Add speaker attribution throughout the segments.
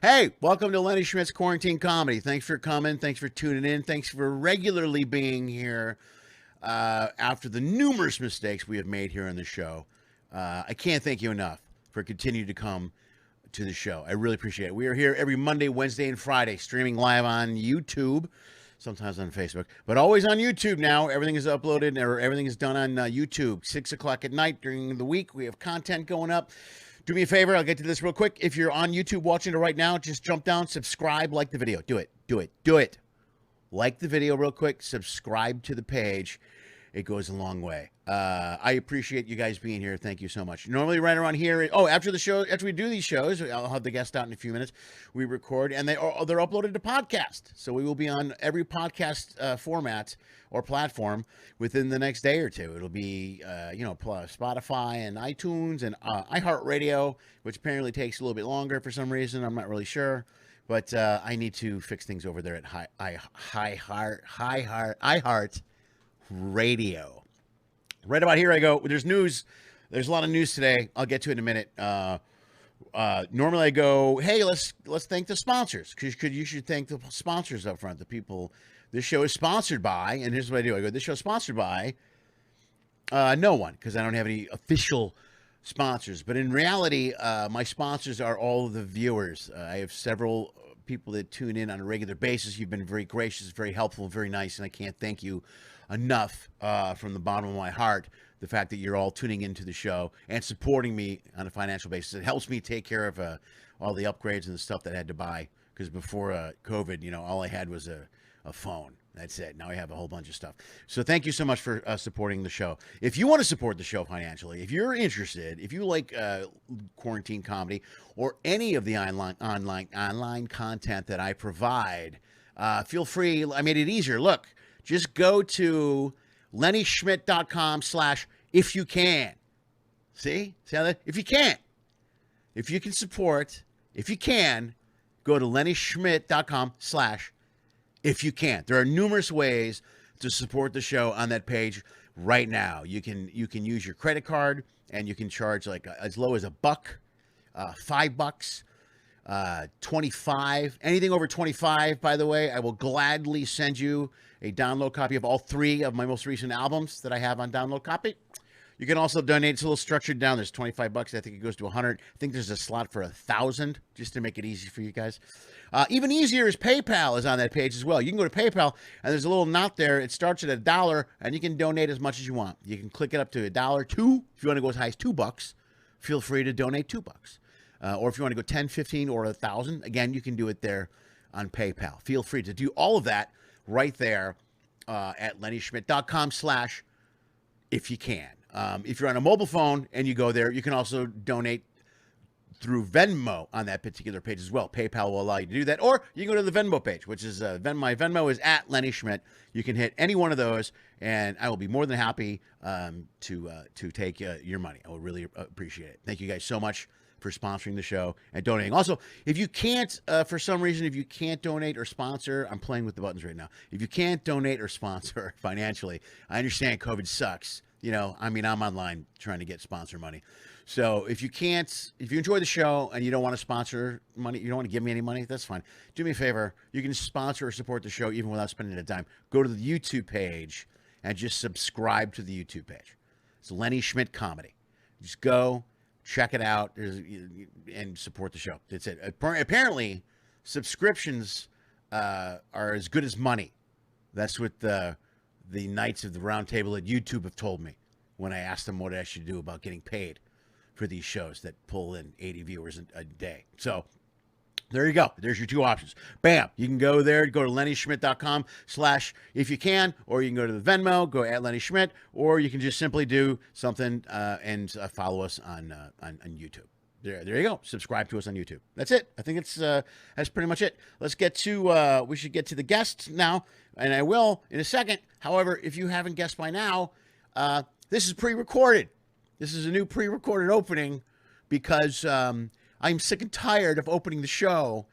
Speaker 1: Hey, welcome to Lenny Schmidts Quarantine Comedy. Thanks for coming. Thanks for tuning in. Thanks for regularly being here after the numerous mistakes we have made here on the show. I can't thank you enough for continuing to come to the show. I really appreciate it. We are here every Monday, Wednesday, and Friday, streaming live on YouTube, sometimes on Facebook, but always on YouTube now. Everything is uploaded or everything is done on YouTube. 6 o'clock at night during the week, we have content going up. Do me a favor, I'll get to this real quick. If you're on YouTube watching it right now, just jump down, subscribe, like the video. Do it. Like the video real quick, subscribe to the page. It goes a long way. I appreciate you guys being here. Thank you so much. Normally right around here, after the show, after we do these shows, I'll have the guest out in a few minutes. We record, and they're uploaded to podcast. So we will be on every podcast format or platform within the next day or two. It'll be, Spotify and iTunes and iHeartRadio, which apparently takes a little bit longer for some reason. I'm not really sure. But I need to fix things over there at iHeart Radio. Right about here I go. There's news. There's a lot of news today. I'll get to it in a minute. Normally I go, hey, let's thank the sponsors. You should thank the sponsors up front, the people this show is sponsored by. And here's what I do. I go, this show is sponsored by no one, because I don't have any official sponsors. But in reality, my sponsors are all of the viewers. I have several people that tune in on a regular basis. You've been very gracious, very helpful, very nice, and I can't thank you enough from the bottom of my heart, the fact that you're all tuning into the show and supporting me on a financial basis. It helps me take care of all the upgrades and the stuff that I had to buy, because before COVID, all I had was a phone. That's it. Now I have a whole bunch of stuff. So thank you so much for supporting the show. If you want to support the show financially, if you're interested, if you like quarantine comedy or any of the online content that I provide, feel free. I made it easier. Look, just go to LennySchmidt.com/if you can. See how that? If you can support, if you can, go to LennySchmidt.com/if you can. There are numerous ways to support the show on that page right now. You can use your credit card, and you can charge like as low as $1, $5, 25, anything over 25. By the way, I will gladly send you a download copy of all 3 of my most recent albums that I have on download copy. You can also donate. It's a little structured down. There's $25. I think it goes to 100. I think there's a slot for 1,000, just to make it easy for you guys. Even easier is PayPal is on that page as well. You can go to PayPal, and there's a little knot there. It starts at $1, and you can donate as much as you want. You can click it up to $1, $2. If you want to go as high as $2, feel free to donate $2. Or if you want to go 10, 15, or 1,000, again, you can do it there on PayPal. Feel free to do all of that right there at LennySchmidt.com/if you can. If you're on a mobile phone and you go there, you can also donate through Venmo on that particular page as well. PayPal will allow you to do that. Or you can go to the Venmo page, which is my Venmo is at Lenny Schmidt. You can hit any one of those, and I will be more than happy to take your money. I will really appreciate it. Thank you guys so much for sponsoring the show and donating. Also, if you can't, for some reason, if you can't donate or sponsor, I'm playing with the buttons right now. If you can't donate or sponsor financially, I understand COVID sucks. I'm online trying to get sponsor money. So if you enjoy the show and you don't want to sponsor money, you don't want to give me any money, that's fine. Do me a favor. You can sponsor or support the show even without spending a dime. Go to the YouTube page and just subscribe to the YouTube page. It's Lenny Schmidt Comedy. Just go, check it out, and support the show. That's it. Apparently, subscriptions are as good as money. That's what the Knights of the Round Table at YouTube have told me when I asked them what I should do about getting paid for these shows that pull in 80 viewers a day. So there you go. There's your 2 options. Bam. You can go there, go to LennySchmidt.com/if you can, or you can go to the Venmo, go at Lenny Schmidt, or you can just simply do something and follow us on YouTube. There you go. Subscribe to us on YouTube. That's it. I think that's pretty much it. Let's get to we should get to the guests now, and I will in a second. However, if you haven't guessed by now, this is pre-recorded. This is a new pre-recorded opening because I'm sick and tired of opening the show,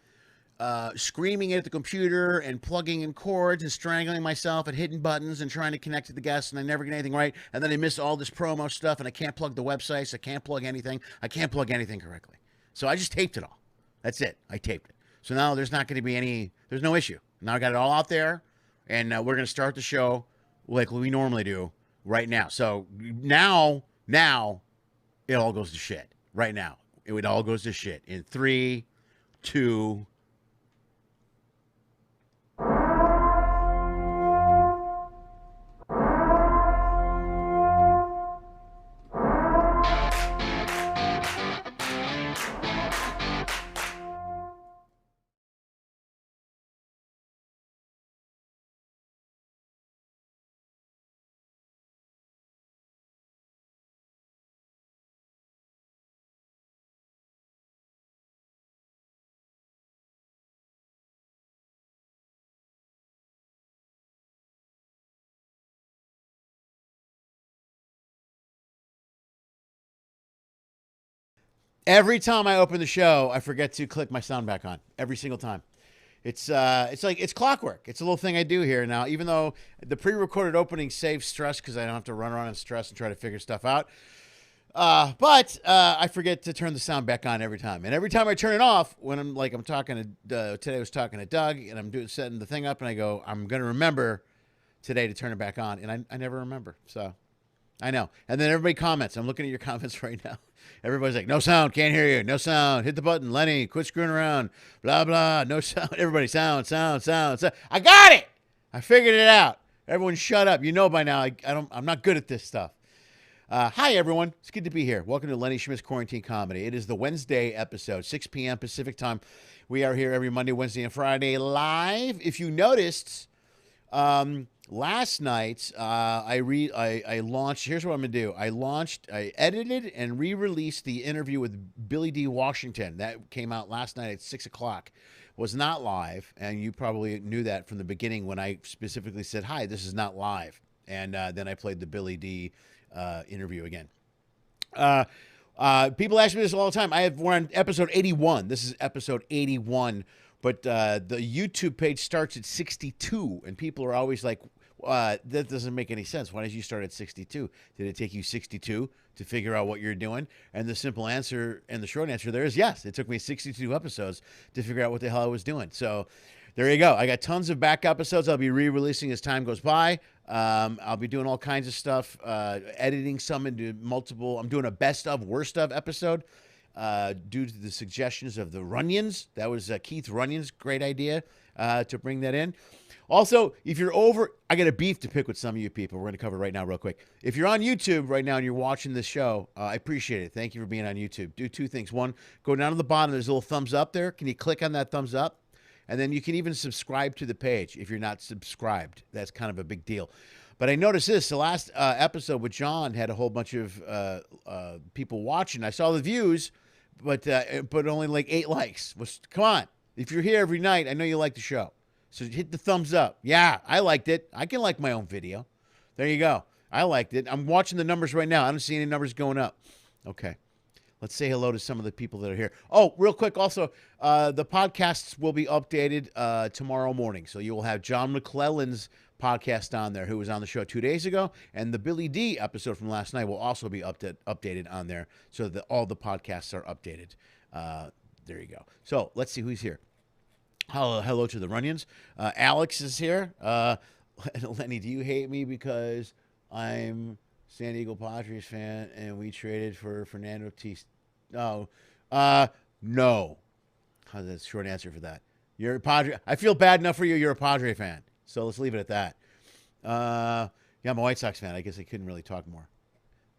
Speaker 1: screaming at the computer and plugging in cords and strangling myself at hitting buttons and trying to connect to the guests, and I never get anything right. And then I miss all this promo stuff, and I can't plug the websites. I can't plug anything. I can't plug anything correctly. So I just taped it all. That's it. I taped it. So now there's not going to be there's no issue. Now I got it all out there, and we're going to start the show like we normally do right now. So now it all goes to shit. Right now, it all goes to shit in 3, 2. Every time I open the show, I forget to click my sound back on. Every single time. It's like it's clockwork. It's a little thing I do here now. Even though the pre-recorded opening saves stress because I don't have to run around and stress and try to figure stuff out. But I forget to turn the sound back on every time. And every time I turn it off, when I'm talking to today I was talking to Doug and I'm setting the thing up and I go, I'm gonna remember today to turn it back on, and I never remember. So I know. And then everybody comments. I'm looking at your comments right now. Everybody's like, no sound, can't hear you. No sound. Hit the button, Lenny. Quit screwing around. Blah, blah. No sound. Everybody, sound. I got it. I figured it out. Everyone shut up. You know by now, I'm not good at this stuff. Hi, everyone. It's good to be here. Welcome to Lenny Schmidts Quarantine Comedy. It is the Wednesday episode, 6 p.m. Pacific time. We are here every Monday, Wednesday, and Friday live. If you noticed, last night, I launched, here's what I'm going to do. I edited and re-released the interview with Billy D. Washington. That came out last night at 6 o'clock. Was not live, and you probably knew that from the beginning when I specifically said, hi, this is not live. And then I played the Billy D. Interview again. People ask me this all the time. We're on episode 81. This is episode 81. But the YouTube page starts at 62, and people are always like, that doesn't make any sense. Why did you start at 62? Did it take you 62 to figure out what you're doing? And the simple answer and the short answer there is yes. It took me 62 episodes to figure out what the hell I was doing. So there you go. I got tons of back episodes I'll be re-releasing as time goes by. I'll be doing all kinds of stuff, editing some into multiple. I'm doing a best of, worst of episode. Due to the suggestions of the Runyons. That was Keith Runyon's great idea to bring that in. Also, if you're I got a beef to pick with some of you people. We're going to cover right now real quick. If you're on YouTube right now and you're watching this show, I appreciate it. Thank you for being on YouTube. Do two things. One, go down to the bottom. There's a little thumbs up there. Can you click on that thumbs up? And then you can even subscribe to the page if you're not subscribed. That's kind of a big deal. But I noticed this. The last episode with John had a whole bunch of people watching. I saw the views, but only like 8 likes. Come on. If you're here every night, I know you like the show. So hit the thumbs up. Yeah, I liked it. I can like my own video. There you go. I liked it. I'm watching the numbers right now. I don't see any numbers going up. Okay. Let's say hello to some of the people that are here. Oh, real quick. Also, the podcasts will be updated tomorrow morning. So you will have John McClellan's podcast on there, who was on the show 2 days ago. And the Billy D episode from last night will also be updated on there so that all the podcasts are updated. There you go. So let's see who's here. Hello to the Runyons. Alex is here. Lenny, do you hate me because I'm San Diego Padres fan and we traded for Fernando Tatis? No. No. How's that short answer for that? You're a Padre. I feel bad enough for you. You're a Padre fan. So let's leave it at that. Yeah, I'm a White Sox fan. I guess I couldn't really talk more.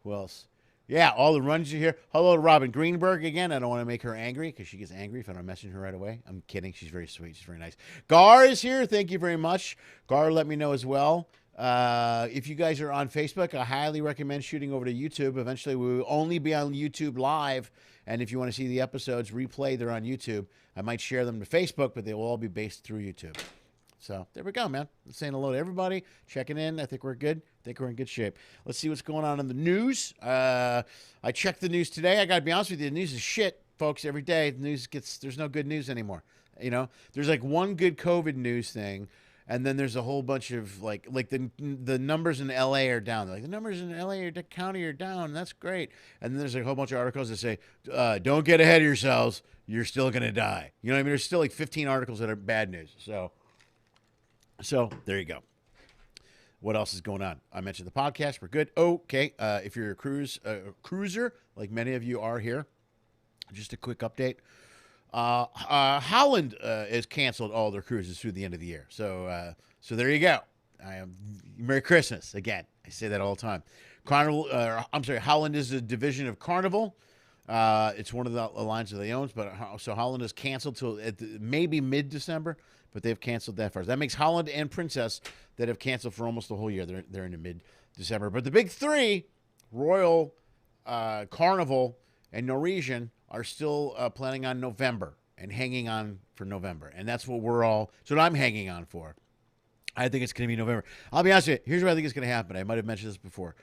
Speaker 1: Who else? Yeah, all the runs you hear. Hello to Robin Greenberg again. I don't want to make her angry because she gets angry if I don't message her right away. I'm kidding. She's very sweet. She's very nice. Gar is here. Thank you very much. Gar, let me know as well. If you guys are on Facebook, I highly recommend shooting over to YouTube. Eventually, we will only be on YouTube live. And if you want to see the episodes replay, they're on YouTube. I might share them to Facebook, but they will all be based through YouTube. So there we go, man. Saying hello to everybody, checking in. I think we're good. I think we're in good shape. Let's see what's going on in the news. I checked the news today. I got to be honest with you. The news is shit, folks. Every day, there's no good news anymore. You know, there's like one good COVID news thing, And then there's a whole bunch of like the numbers in LA are down. They're like the numbers in LA or the county are down. That's great. And then there's a whole bunch of articles that say, don't get ahead of yourselves. You're still gonna die. You know what I mean? There's still like 15 articles that are bad news. So there you go. What else is going on? I mentioned the podcast. We're good. Okay. If you're a cruiser, like many of you are here, just a quick update. Holland has canceled all their cruises through the end of the year. So there you go. Merry Christmas again. I say that all the time. Holland is a division of Carnival. It's one of the lines that they own, but so Holland is canceled till maybe mid-December, but they've canceled that far. That makes Holland and Princess that have canceled for almost the whole year. They're into mid-December. But the big three, Royal, Carnival, and Norwegian, are still planning on November and hanging on for November. And that's what I'm hanging on for. I think it's going to be November. I'll be honest with you. Here's what I think is going to happen. I might have mentioned this before.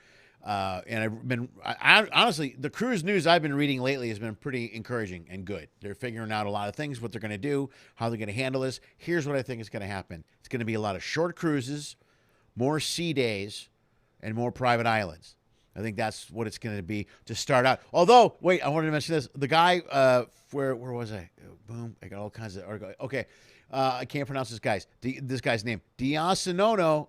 Speaker 1: And honestly, the cruise news I've been reading lately has been pretty encouraging and good. They're figuring out a lot of things, what they're going to do, how they're going to handle this. Here's what I think is going to happen. It's going to be a lot of short cruises, more sea days, and more private islands. I think that's what it's going to be to start out. Although, wait, I wanted to mention this. The guy, where was I? Boom, I got all kinds of articles. Okay, I can't pronounce this guy's name. Dionisio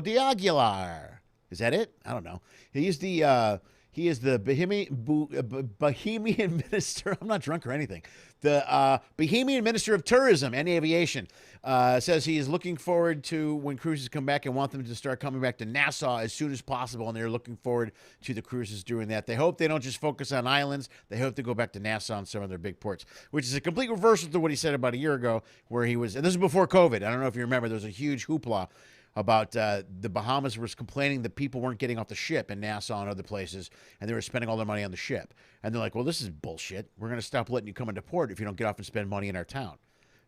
Speaker 1: D'Aguilar. Is that it? I don't know. He is the Bohemian minister. I'm not drunk or anything. The Bohemian minister of tourism and aviation says he is looking forward to when cruises come back and want them to start coming back to Nassau as soon as possible. And they're looking forward to the cruises doing that. They hope they don't just focus on islands. They hope to go back to Nassau and some of their big ports, which is a complete reversal to what he said about a year ago, where he was, and this is before COVID. I don't know if you remember, there was a huge hoopla about the Bahamas was complaining that people weren't getting off the ship in Nassau and other places, and they were spending all their money on the ship. And they're like, well, this is bullshit. We're going to stop letting you come into port if you don't get off and spend money in our town.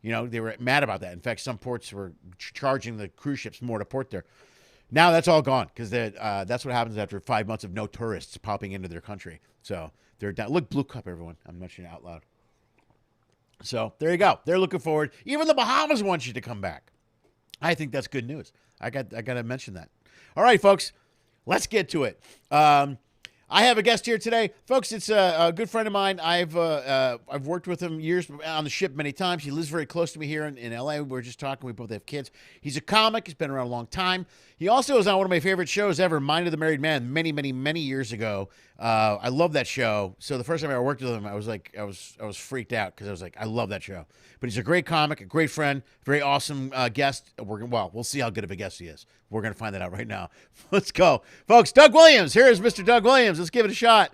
Speaker 1: You know, they were mad about that. In fact, some ports were charging the cruise ships more to port there. Now that's all gone because that's what happens after 5 months of no tourists popping into their country. So they're down. Look, Blue Cup, everyone. I'm mentioning it out loud. So there you go. They're looking forward. Even the Bahamas want you to come back. I think that's good news. I got to mention that. All right, folks, let's get to it. I have a guest here today, folks. It's a good friend of mine. I've worked with him years on the ship many times. He lives very close to me here in LA. We're just talking. We both have kids. He's a comic. He's been around a long time. He also is on one of my favorite shows ever, Mind of the Married Man, many, many, many years ago. I love that show. So the first time I worked with him, I was freaked out because I was like, I love that show. But he's a great comic, a great friend, very awesome guest. We'll see how good of a guest he is. We're going to find that out right now. Let's go. Folks, Doug Williams. Here is Mr. Doug Williams. Let's give it a shot.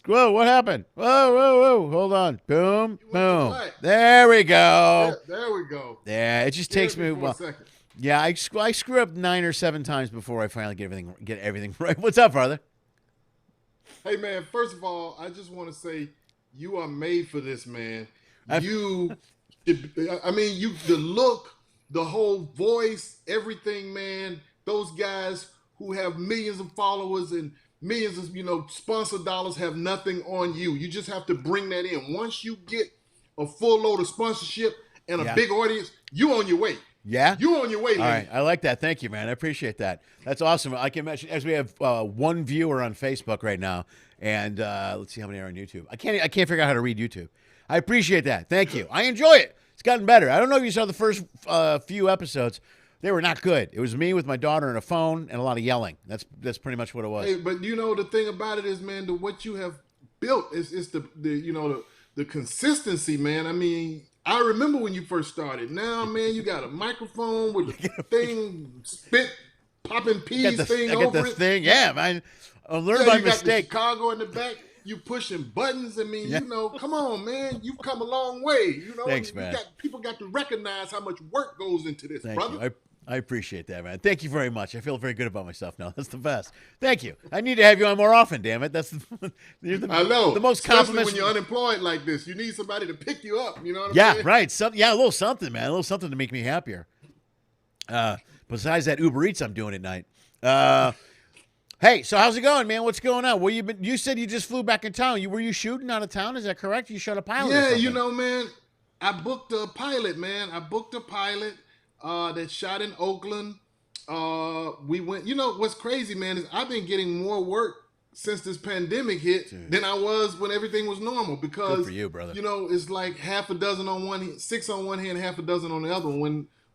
Speaker 1: Whoa, what happened? Whoa. Hold on. Boom, boom. There we go.
Speaker 2: There we go.
Speaker 1: Yeah, it just takes me a second. Yeah, I screw up 9 or 7 times before I finally get everything right. What's up, brother?
Speaker 2: Hey, man, first of all, I just want to say you are made for this, man. The look, the whole voice, everything, man. Those guys who have millions of followers and millions of, sponsor dollars have nothing on you. You just have to bring that in. Once you get a full load of sponsorship and a big audience, you on your way.
Speaker 1: Yeah?
Speaker 2: You on your way, man.
Speaker 1: All right. I like that. Thank you, man. I appreciate that. That's awesome. I can mention, as we have one viewer on Facebook right now, and let's see how many are on YouTube. I can't figure out how to read YouTube. I appreciate that. Thank you. I enjoy it. It's gotten better. I don't know if you saw the first few episodes. They were not good. It was me with my daughter and a phone and a lot of yelling. That's pretty much what it was.
Speaker 2: Hey, but the thing about it is, man, what you have built is the consistency, man. I mean, I remember when you first started. Now, man, you got a microphone with a thing, spit, popping peas thing over it. I got the
Speaker 1: thing. Yeah, man. I learned by mistake.
Speaker 2: You got the Chicago in the back. You pushing buttons. I mean, come on, man. You've come a long way.
Speaker 1: Thanks, man.
Speaker 2: People got to recognize how much work goes into this, brother.
Speaker 1: I appreciate that, man. Thank you very much. I feel very good about myself now. That's the best. Thank you. I need to have you on more often, damn it.
Speaker 2: I know. The most compliments. Especially when you're unemployed like this. You need somebody to pick you up. You know what I'm saying?
Speaker 1: Right. A little something, man. A little something to make me happier. Besides that Uber Eats I'm doing at night. Hey, so how's it going, man? What's going on? You said you just flew back in town. Were you shooting out of town? Is that correct? You shot a pilot?
Speaker 2: Yeah, man. I booked a pilot, man. I booked a pilot that shot in Oakland. We went. You know what's crazy, man, is I've been getting more work since this pandemic hit
Speaker 1: Dude.
Speaker 2: than I was when everything was normal.
Speaker 1: Good
Speaker 2: Because
Speaker 1: for you, brother.
Speaker 2: you know it's like half a dozen on one, six on one hand, half a dozen on the other.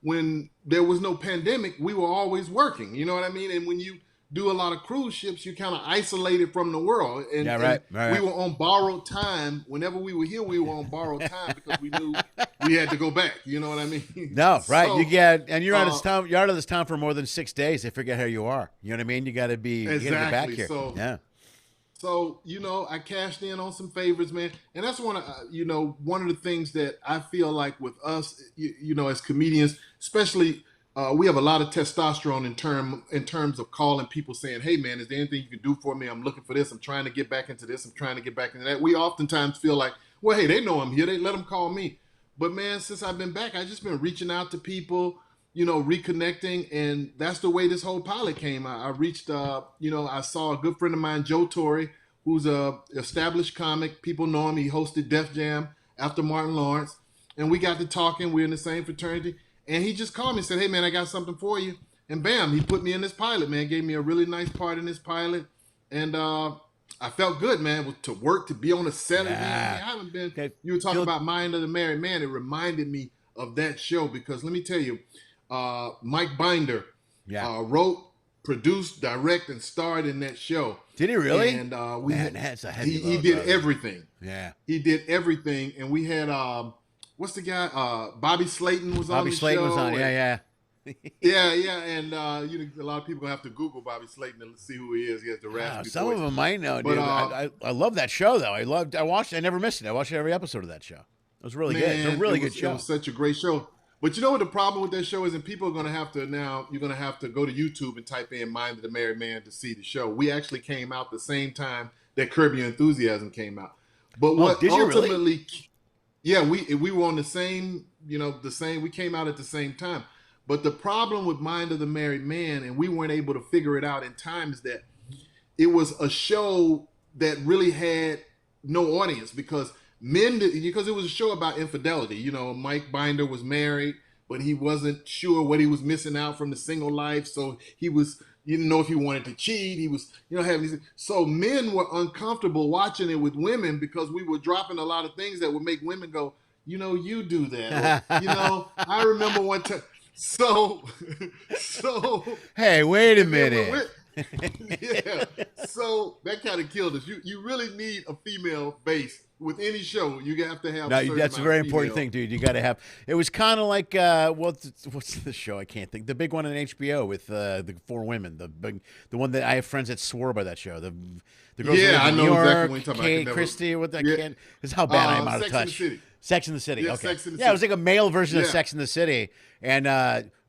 Speaker 2: When there was no pandemic, we were always working. You know what I mean? And when you do a lot of cruise ships, you're kind of isolated from the world. And,
Speaker 1: Yeah, right,
Speaker 2: and
Speaker 1: right.
Speaker 2: we were on borrowed time. Whenever we were here, we were on borrowed time because we knew we had to go back. You know what I mean?
Speaker 1: No, right.
Speaker 2: So,
Speaker 1: You get, and you're out of this town. You're out of this town for more than 6 days. They forget how you are. You know what I mean? You got to be you gotta get back
Speaker 2: exactly.
Speaker 1: here.
Speaker 2: So,
Speaker 1: Yeah.
Speaker 2: So, I cashed in on some favors, man. And that's one of the things that I feel like with us, as comedians, especially, we have a lot of testosterone in terms of calling people saying, hey, man, is there anything you can do for me? I'm looking for this. I'm trying to get back into this. I'm trying to get back into that. We oftentimes feel like, well, hey, they know I'm here. They let them call me. But, man, since I've been back, I've just been reaching out to people, reconnecting. And that's the way this whole pilot came. I reached, I saw a good friend of mine, Joe Torre, who's a established comic. People know him. He hosted Def Jam after Martin Lawrence. And we got to talking. We're in the same fraternity. And he just called me and said, hey, man, I got something for you. And bam, he put me in this pilot, man. Gave me a really nice part in this pilot. And I felt good, man, to work, to be on a set again. I haven't been. You were talking about Mind of the Married Man. It reminded me of that show because let me tell you, Mike Binder wrote, produced, directed, and starred in that show.
Speaker 1: Did he really?
Speaker 2: And
Speaker 1: that's a heavy
Speaker 2: he
Speaker 1: load,
Speaker 2: did
Speaker 1: brother.
Speaker 2: everything.
Speaker 1: Yeah.
Speaker 2: He did everything. And we had what's the guy? Bobby Slayton was on the show.
Speaker 1: Bobby Slayton was on. Yeah.
Speaker 2: Yeah. And a lot of people gonna have to Google Bobby Slayton to see who he is. He has the raspy
Speaker 1: Some
Speaker 2: voice.
Speaker 1: of them might know, dude.
Speaker 2: But,
Speaker 1: I love that show, though. I watched. I never missed it. I watched every episode of that show. It was really good. It's a really good show.
Speaker 2: It was such a great show. But you know what the problem with that show is, and people are going to have to now, you're going to have to go to YouTube and type in Mind of the Married Man to see the show. We actually came out the same time that Curb Your Enthusiasm came out. But what ultimately,
Speaker 1: really?
Speaker 2: Yeah, we were on the same, we came out at the same time. But the problem with Mind of the Married Man, and we weren't able to figure it out in time, is that it was a show that really had no audience because it was a show about infidelity. Mike Binder was married, but he wasn't sure what he was missing out from the single life. So he didn't know if he wanted to cheat. He was, having these. So men were uncomfortable watching it with women because we were dropping a lot of things that would make women go, you do that. Or, I remember one time. So
Speaker 1: hey, wait a minute.
Speaker 2: Yeah. So that kind of killed us. You really need a female base with any show. You have to have.
Speaker 1: No, that's a very important thing, dude. You got to have. It was kind of like what's the show? I can't think. The big one on HBO with the 4 women. The one that I have friends that swore by that show. The girls
Speaker 2: yeah, I
Speaker 1: in
Speaker 2: know
Speaker 1: New York,
Speaker 2: exactly what you're talking
Speaker 1: Kate
Speaker 2: about.
Speaker 1: Christie. What that can't. This is how bad I'm out of touch. Sex in the City.
Speaker 2: Yeah,
Speaker 1: Okay.
Speaker 2: Sex in the
Speaker 1: It was
Speaker 2: City.
Speaker 1: like a male version of Sex in the City, and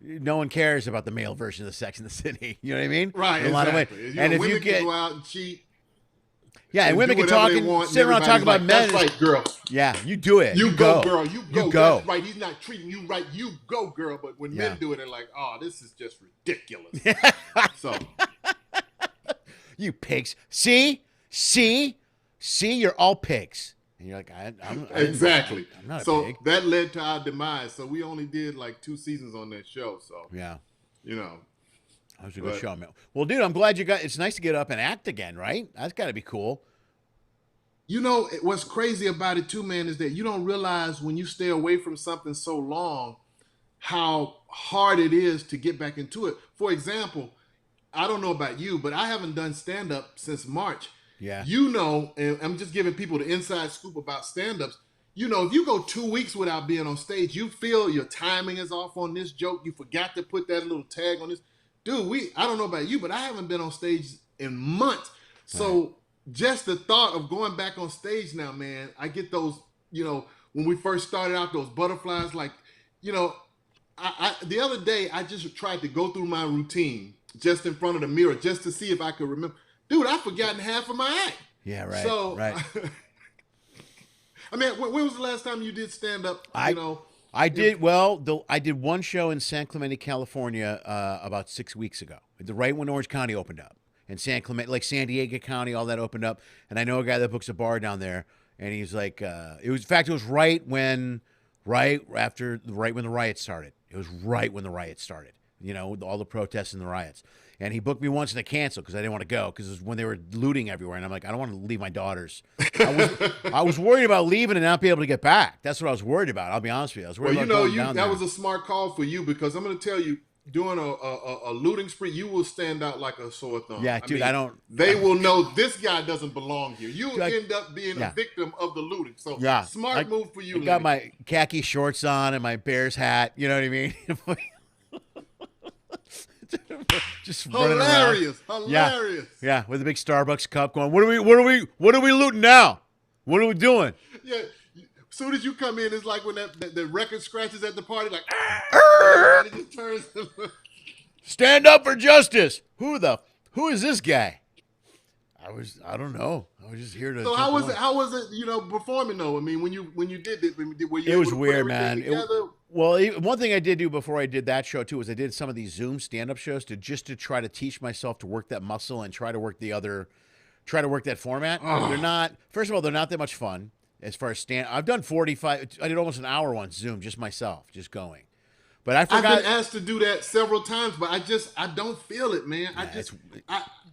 Speaker 1: no one cares about the male version of Sex in the City. You know what I mean?
Speaker 2: Right.
Speaker 1: In a lot of ways. And if
Speaker 2: women
Speaker 1: you get
Speaker 2: can go out and cheat.
Speaker 1: Yeah, and women can talk and sit around talking about men.
Speaker 2: That's right, girl.
Speaker 1: Yeah, you do it.
Speaker 2: You go, girl. You go. That's right. He's not treating you right. You go, girl. But when men do it, they're like, oh, this is just ridiculous. So.
Speaker 1: You pigs. See, you're all pigs. And you're like,
Speaker 2: exactly.
Speaker 1: I'm not a
Speaker 2: so
Speaker 1: pig.
Speaker 2: that led to our demise. So we only did like 2 seasons on that show. So
Speaker 1: yeah, that was a good show, man. Well, dude, I'm glad you got. It's nice to get up and act again, right? That's got to be cool.
Speaker 2: What's crazy about it too, man, is that you don't realize when you stay away from something so long, how hard it is to get back into it. For example, I don't know about you, but I haven't done stand-up since March.
Speaker 1: Yeah.
Speaker 2: And I'm just giving people the inside scoop about stand-ups. If you go 2 weeks without being on stage, you feel your timing is off on this joke. You forgot to put that little tag on this. Dude, I don't know about you, but I haven't been on stage in months. So just the thought of going back on stage now, man, I get those, when we first started out, those butterflies, like, the other day, I just tried to go through my routine just in front of the mirror just to see if I could remember. Dude, I've forgotten half of my act.
Speaker 1: Yeah, right.
Speaker 2: So,
Speaker 1: right.
Speaker 2: I mean, when was the last time you did stand up?
Speaker 1: I did. Well, I did one show in San Clemente, California, about 6 weeks ago. Right when Orange County opened up, and San Clemente, like San Diego County, all that opened up. And I know a guy that books a bar down there, and he's like, it was right when right when the riots started. It was right when the riots started. You know, with all the protests and the riots. And he booked me once and I canceled because I didn't want to go because it was when they were looting everywhere. And I'm like, I don't want to leave my daughters. I was worried about leaving and not be able to get back. That's what I was worried about. I'll be honest with you. I was worried about going down there.
Speaker 2: That was a smart call for you because I'm going to tell you, doing a looting spree, you will stand out like a sore thumb.
Speaker 1: Yeah, dude,
Speaker 2: They will know this guy doesn't belong here. You end up being a victim of the looting. So smart move for you.
Speaker 1: I got my khaki shorts on and my Bears hat. You know what I mean? Just
Speaker 2: hilarious.
Speaker 1: Yeah, with a big Starbucks cup going. What are we looting now? What are we doing?
Speaker 2: Yeah. As soon as you come in, it's like when the record scratches at the party, like it just turns.
Speaker 1: Stand up for justice. Who is this guy? I don't know. I was just here to.
Speaker 2: So how was it? Performing though. I mean, when you did it, were you
Speaker 1: it was weird, man. One thing I did do before I did that show too was I did some of these Zoom stand-up shows to try to teach myself to work that muscle and try to work that format. They're not. First of all, they're not that much fun as far as I've done 45. I did almost an hour once Zoom just myself, just going. But I forgot.
Speaker 2: I've been asked to do that several times, but I don't feel it, man.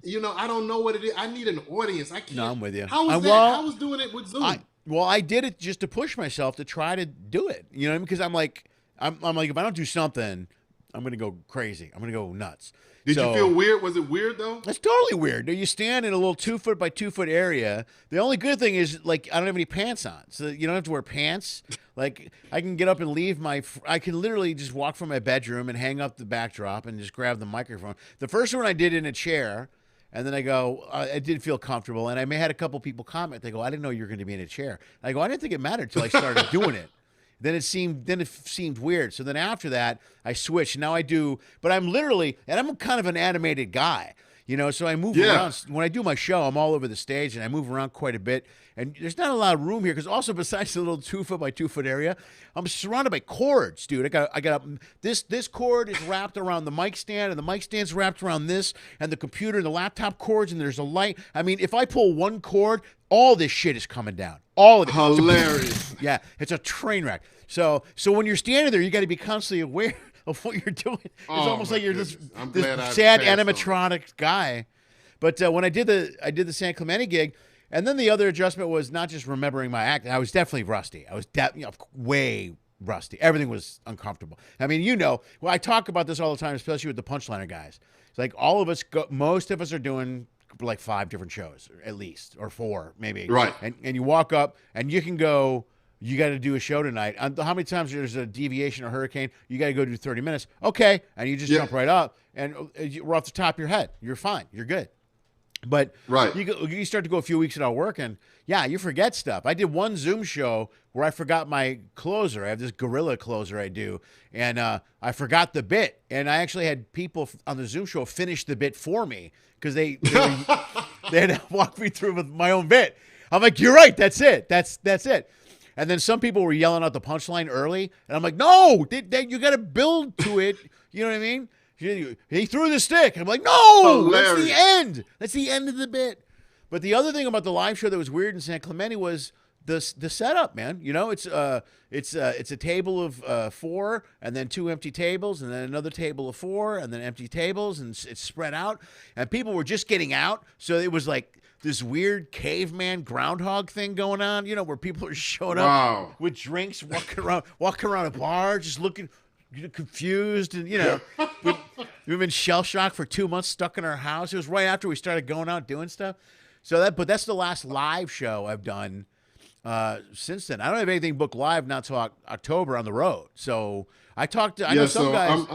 Speaker 2: Yeah, I don't know what it is. I need an audience. I can't.
Speaker 1: No, I'm with you.
Speaker 2: How was that? How was doing it with Zoom?
Speaker 1: I did it just to push myself to try to do it. You know, because I'm like, if I don't do something, I'm gonna go crazy. I'm gonna go nuts.
Speaker 2: Did you feel weird? Was it weird though?
Speaker 1: It's totally weird. You stand in a little 2 foot by 2 foot area. The only good thing is like I don't have any pants on, so you don't have to wear pants. Like I can get up and leave I can literally just walk from my bedroom and hang up the backdrop and just grab the microphone. The first one I did in a chair. And then I go, I did feel comfortable. And I had a couple people comment. They go, I didn't know you were going to be in a chair. And I go, I didn't think it mattered until I started doing it. Then it seemed weird. So then after that, I switched. Now I do, but I'm literally, and I'm kind of an animated guy, so I move around. When I do my show, I'm all over the stage and I move around quite a bit. And there's not a lot of room here because also besides the little 2 foot by 2 foot area, I'm surrounded by cords, dude. I got this cord is wrapped around the mic stand, and the mic stand's wrapped around this, and the computer and the laptop cords, and there's a light. I mean, if I pull one cord, all this shit is coming down. All of it.
Speaker 2: Hilarious.
Speaker 1: Yeah, it's a train wreck. So when you're standing there, you got to be constantly aware of what you're doing. It's almost like you're this sad animatronic guy. But when I did the San Clemente gig. And then the other adjustment was not just remembering my act. I was definitely rusty. I was way rusty. Everything was uncomfortable. I mean, I talk about this all the time, especially with the punchliner guys. It's like all of us, most of us are doing like 5 different shows, at least, or 4 maybe.
Speaker 2: Right.
Speaker 1: And you walk up and you can go, you got to do a show tonight. How many times there's a deviation or hurricane, you got to go do 30 minutes. Okay. And you just jump right up and we're off the top of your head. You're fine. You're good. But you start to go a few weeks without working, you forget stuff. I did one Zoom show where I forgot my closer. I have this gorilla closer I do, and I forgot the bit. And I actually had people on the Zoom show finish the bit for me because they had to walk me through with my own bit. I'm like, you're right. That's it. That's it. And then some people were yelling out the punchline early, and I'm like, no, you got to build to it. You know what I mean? He threw the stick. I'm like, no, that's the end. That's the end of the bit. But the other thing about the live show that was weird in San Clemente was the setup, man. It's a table of 4, and then 2 empty tables, and then another table of 4, and then empty tables, and it's spread out. And people were just getting out, so it was like this weird caveman groundhog thing going on. Where people are showing up with drinks, walking around a bar, just looking confused, and we've been shell shocked for 2 months, stuck in our house. It was right after we started going out doing stuff. But that's the last live show I've done since then. I don't have anything booked live now until October on the road. So I know some guys.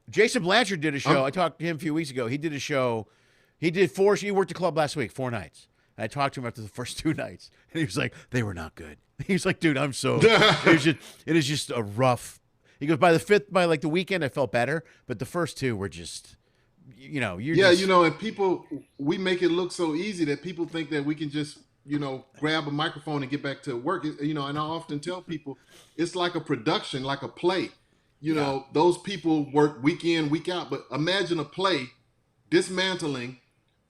Speaker 1: Jason Blanchard did a show. I talked to him a few weeks ago. He did a show. He worked the club last week, 4 nights. And I talked to him after the first 2 nights, and he was like, "They were not good." He was like, "Dude, it is just a rough." He goes, by the weekend, I felt better, but the first 2 were just,
Speaker 2: and people, we make it look so easy that people think that we can just, grab a microphone and get back to work. And I often tell people, it's like a production, like a play. Those people work week in, week out, but imagine a play dismantling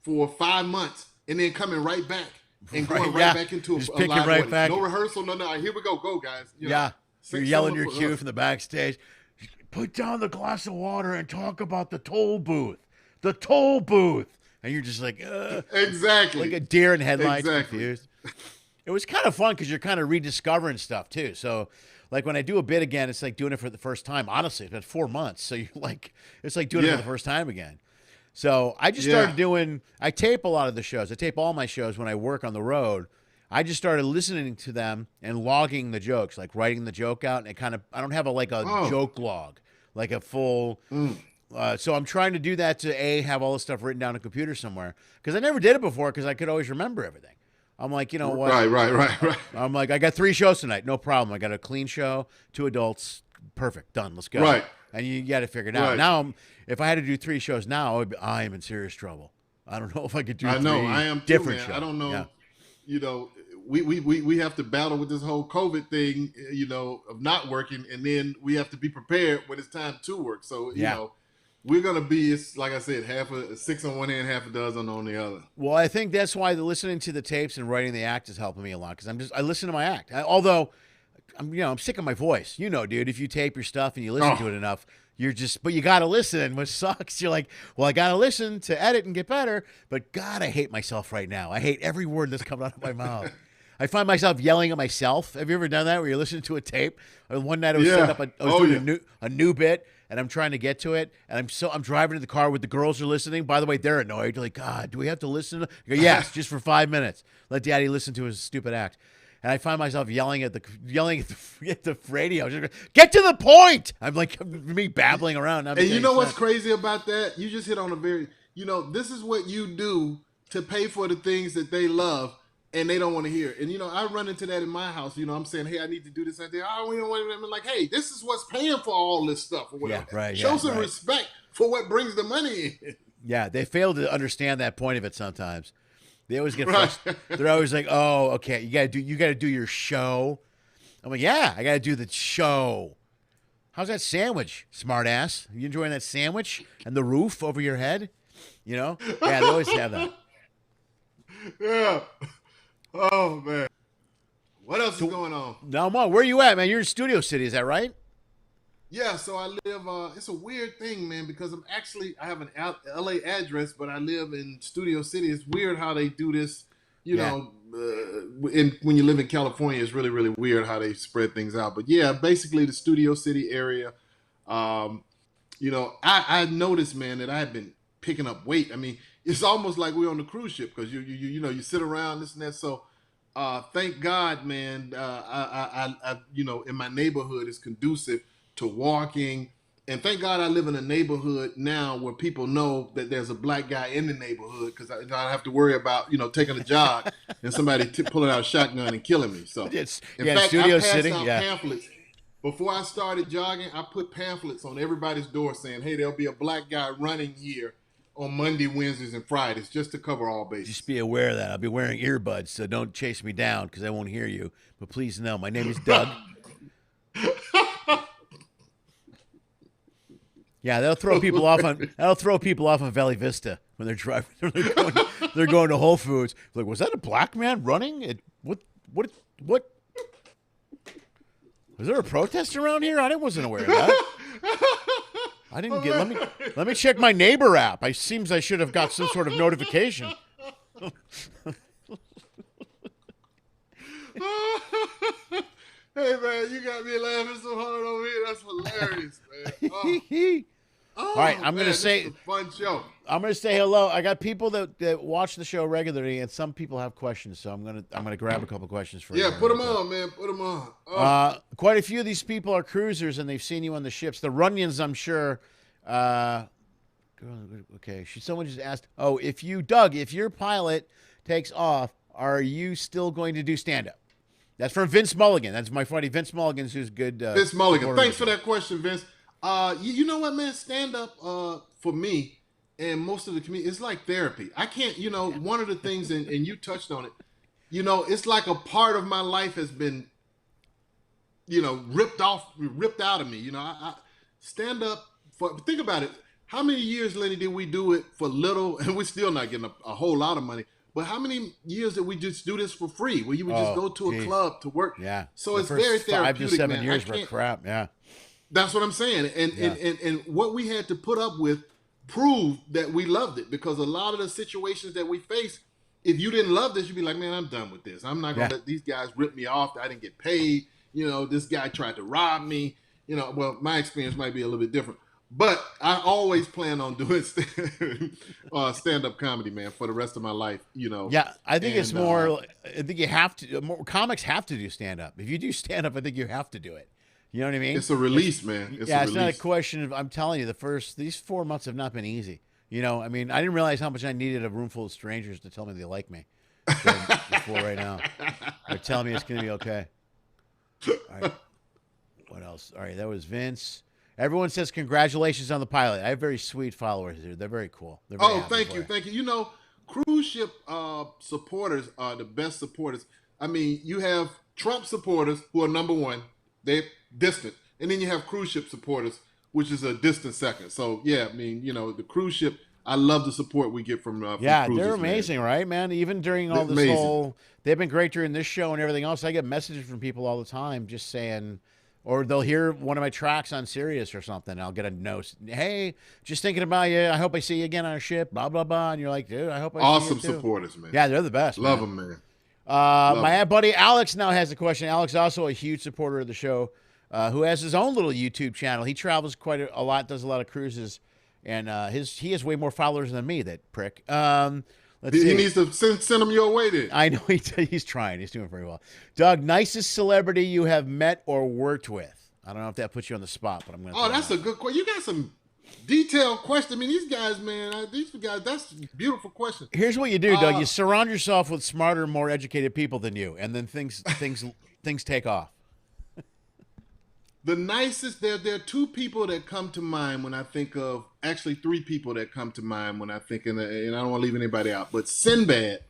Speaker 2: for 5 months and then coming right back and going right back into a live audience. No rehearsal, no. Here we go, guys.
Speaker 1: You're yelling your cue from the backstage. Put down the glass of water and talk about the toll booth. The toll booth. And you're just like,
Speaker 2: exactly,
Speaker 1: like a deer in headlights,
Speaker 2: exactly.
Speaker 1: confused. It was kind of fun because you're kind of rediscovering stuff too. So, like when I do a bit again, it's like doing it for the first time. Honestly, it's been 4 months, so you're like, it's like doing it for the first time again. So I just started doing. I tape a lot of the shows. I tape all my shows when I work on the road. I just started listening to them and logging the jokes, like writing the joke out. And it kind of, I don't have a joke log, like a full. So I'm trying to do that to have all this stuff written down on a computer somewhere, because I never did it before because I could always remember everything. I'm like, you know what?
Speaker 2: Right.
Speaker 1: I'm like, I got 3 shows tonight, no problem. I got a clean show, 2 adults, perfect, done. Let's go.
Speaker 2: Right.
Speaker 1: And you got to figure it out.
Speaker 2: Right.
Speaker 1: Now, if I had to do 3 shows now, I am in serious trouble. I don't know if I could do.
Speaker 2: I know.
Speaker 1: 3
Speaker 2: I am too,
Speaker 1: different
Speaker 2: man.
Speaker 1: shows.
Speaker 2: I don't know.
Speaker 1: Yeah.
Speaker 2: You know, we have to battle with this whole COVID thing, you know, of not working, and then we have to be prepared when it's time to work. So you know, we're gonna be, it's like I said, 6 on one hand, half a dozen on the other.
Speaker 1: Well, I think that's why listening to the tapes and writing the act is helping me a lot, because I listen to my act. Although I'm sick of my voice. You know, dude, if you tape your stuff and you listen to it enough, but you got to listen, which sucks. You're like, well, I got to listen to edit and get better, but God, I hate myself right now. I hate every word that's coming out of my mouth. I find myself yelling at myself. Have you ever done that where you're listening to a tape? One night I was setting up doing a new bit, and I'm trying to get to it, and I'm driving in the car with the girls are listening. By the way, they're annoyed. They're like, God, do we have to listen? I go, yes, just for 5 minutes. Let Daddy listen to his stupid act. And I find myself yelling at the radio. Just, get to the point. I'm like me babbling around.
Speaker 2: And you know what's crazy about that? You just hit on a very, you know, this is what you do to pay for the things that they love, and they don't want to hear it. And you know, I run into that in my house. You know, I'm saying, hey, I need to do this. I think, oh, we don't want to. I'm like, hey, this is what's paying for all this stuff or whatever.
Speaker 1: Yeah, right.
Speaker 2: Show some respect for what brings the money in.
Speaker 1: Yeah, they fail to understand that point of it sometimes. They always get frustrated. They're always like, "Oh, okay, you gotta do your show." I'm like, "Yeah, I gotta do the show." How's that sandwich, smart ass? Are you enjoying that sandwich and the roof over your head? You know? Yeah, they always have that.
Speaker 2: Yeah. Oh man. What else is going on?
Speaker 1: Now, Mom, where are you at, man? You're in Studio City, is that right?
Speaker 2: Yeah, so I live, it's a weird thing, man, because I have an LA address, but I live in Studio City. It's weird how they do this, you know, when you live in California, it's really, really weird how they spread things out. But yeah, basically the Studio City area, you know, I noticed, man, that I had been picking up weight. I mean, it's almost like we're on the cruise ship because you know, you sit around, this and that. So thank God, man, I you know, in my neighborhood is conducive to walking, and thank God I live in a neighborhood now where people know that there's a black guy in the neighborhood, because I don't have to worry about, you know, taking a jog and somebody pulling out a shotgun and killing me. So in fact,
Speaker 1: Studio
Speaker 2: I passed
Speaker 1: City,
Speaker 2: out pamphlets. Before I started jogging, I put pamphlets on everybody's door saying, hey, there'll be a black guy running here on Monday, Wednesdays, and Fridays, just to cover all bases.
Speaker 1: Just be aware of that. I'll be wearing earbuds, so don't chase me down because I won't hear you. But please know, my name is Doug. Yeah, that'll throw people off on Valley Vista when they're driving. They're going to Whole Foods. Like, was that a black man running? What? Was there a protest around here? I wasn't aware of that. I didn't get. Let me check my neighbor app. It seems I should have got some sort of notification.
Speaker 2: Hey man, you got me laughing so hard over here. That's hilarious, man. Oh,
Speaker 1: all right, I'm gonna say
Speaker 2: this is a fun show.
Speaker 1: I'm gonna say hello. I got people that watch the show regularly, and some people have questions. So I'm gonna grab a couple questions for you.
Speaker 2: Yeah, put them on, man. Put them on.
Speaker 1: Quite a few of these people are cruisers, and they've seen you on the ships. The Runyons, I'm sure. Okay, someone just asked. Oh, if your pilot takes off, are you still going to do stand up? That's from Vince Mulligan. That's my buddy Vince Mulligan, who's good.
Speaker 2: Vince Mulligan. Thanks for that question, Vince. You know what, man? Stand up for me and most of the community, it's like therapy. I can't, you know, one of the things, and you touched on it, you know, it's like a part of my life has been, you know, ripped out of me. You know, I stand up for, think about it. How many years, Lenny, did we do it for little, and we're still not getting a whole lot of money, But how many years did we just do this for free? Where you would just go to a club to work?
Speaker 1: Yeah.
Speaker 2: So
Speaker 1: the
Speaker 2: it's
Speaker 1: first
Speaker 2: very
Speaker 1: 5
Speaker 2: therapeutic,
Speaker 1: to 7
Speaker 2: man.
Speaker 1: years were crap. Yeah.
Speaker 2: That's what I'm saying. And what we had to put up with proved that we loved it, because a lot of the situations that we face, if you didn't love this, you'd be like, man, I'm done with this. I'm not going to let these guys rip me off. I didn't get paid. You know, this guy tried to rob me. You know, well, my experience might be a little bit different. But I always plan on doing stand-up comedy, man, for the rest of my life, you know.
Speaker 1: Yeah, I think it's more, I think you have to, comics have to do stand-up. If you do stand-up, I think you have to do it. You know what I mean?
Speaker 2: It's a release, man.
Speaker 1: It's not a question of, I'm telling you, these 4 months have not been easy. You know, I mean, I didn't realize how much I needed a room full of strangers to tell me they like me. Before right now. They're telling me it's going to be okay. All right. What else? All right, that was Vince. Everyone says congratulations on the pilot. I have very sweet followers here. They're very cool. They're very
Speaker 2: thank you. You know, cruise ship supporters are the best supporters. I mean, you have Trump supporters who are number one. They're distant. And then you have cruise ship supporters, which is a distant second. So, yeah, I mean, you know, the cruise ship, I love the support we get from cruisers,
Speaker 1: they're amazing, man. Right, man? Even during all this whole, they've been great during this show and everything else. I get messages from people all the time just saying, or they'll hear one of my tracks on Sirius or something. I'll get a note. Hey, just thinking about you. I hope I see you again on a ship, blah, blah, blah. And you're like, dude, I hope I see you
Speaker 2: Awesome
Speaker 1: too.
Speaker 2: supporters, man.
Speaker 1: Yeah, they're the best.
Speaker 2: Love them, man.
Speaker 1: My buddy Alex now has a question. Alex is also a huge supporter of the show, who has his own little YouTube channel. He travels quite a lot, does a lot of cruises, and he has way more followers than me, that prick.
Speaker 2: He needs to send them your way then.
Speaker 1: I know he's trying. He's doing very well. Doug, nicest celebrity you have met or worked with? I don't know if that puts you on the spot, but I'm going to.
Speaker 2: Oh, that's a good question. You got some detailed question. I mean, these guys, man, that's a beautiful question.
Speaker 1: Here's what you do, Doug. You surround yourself with smarter, more educated people than you, and then things take off.
Speaker 2: The nicest, there are 2 people that come to mind when I think of, actually 3 people that come to mind when I think, and I don't want to leave anybody out, but Sinbad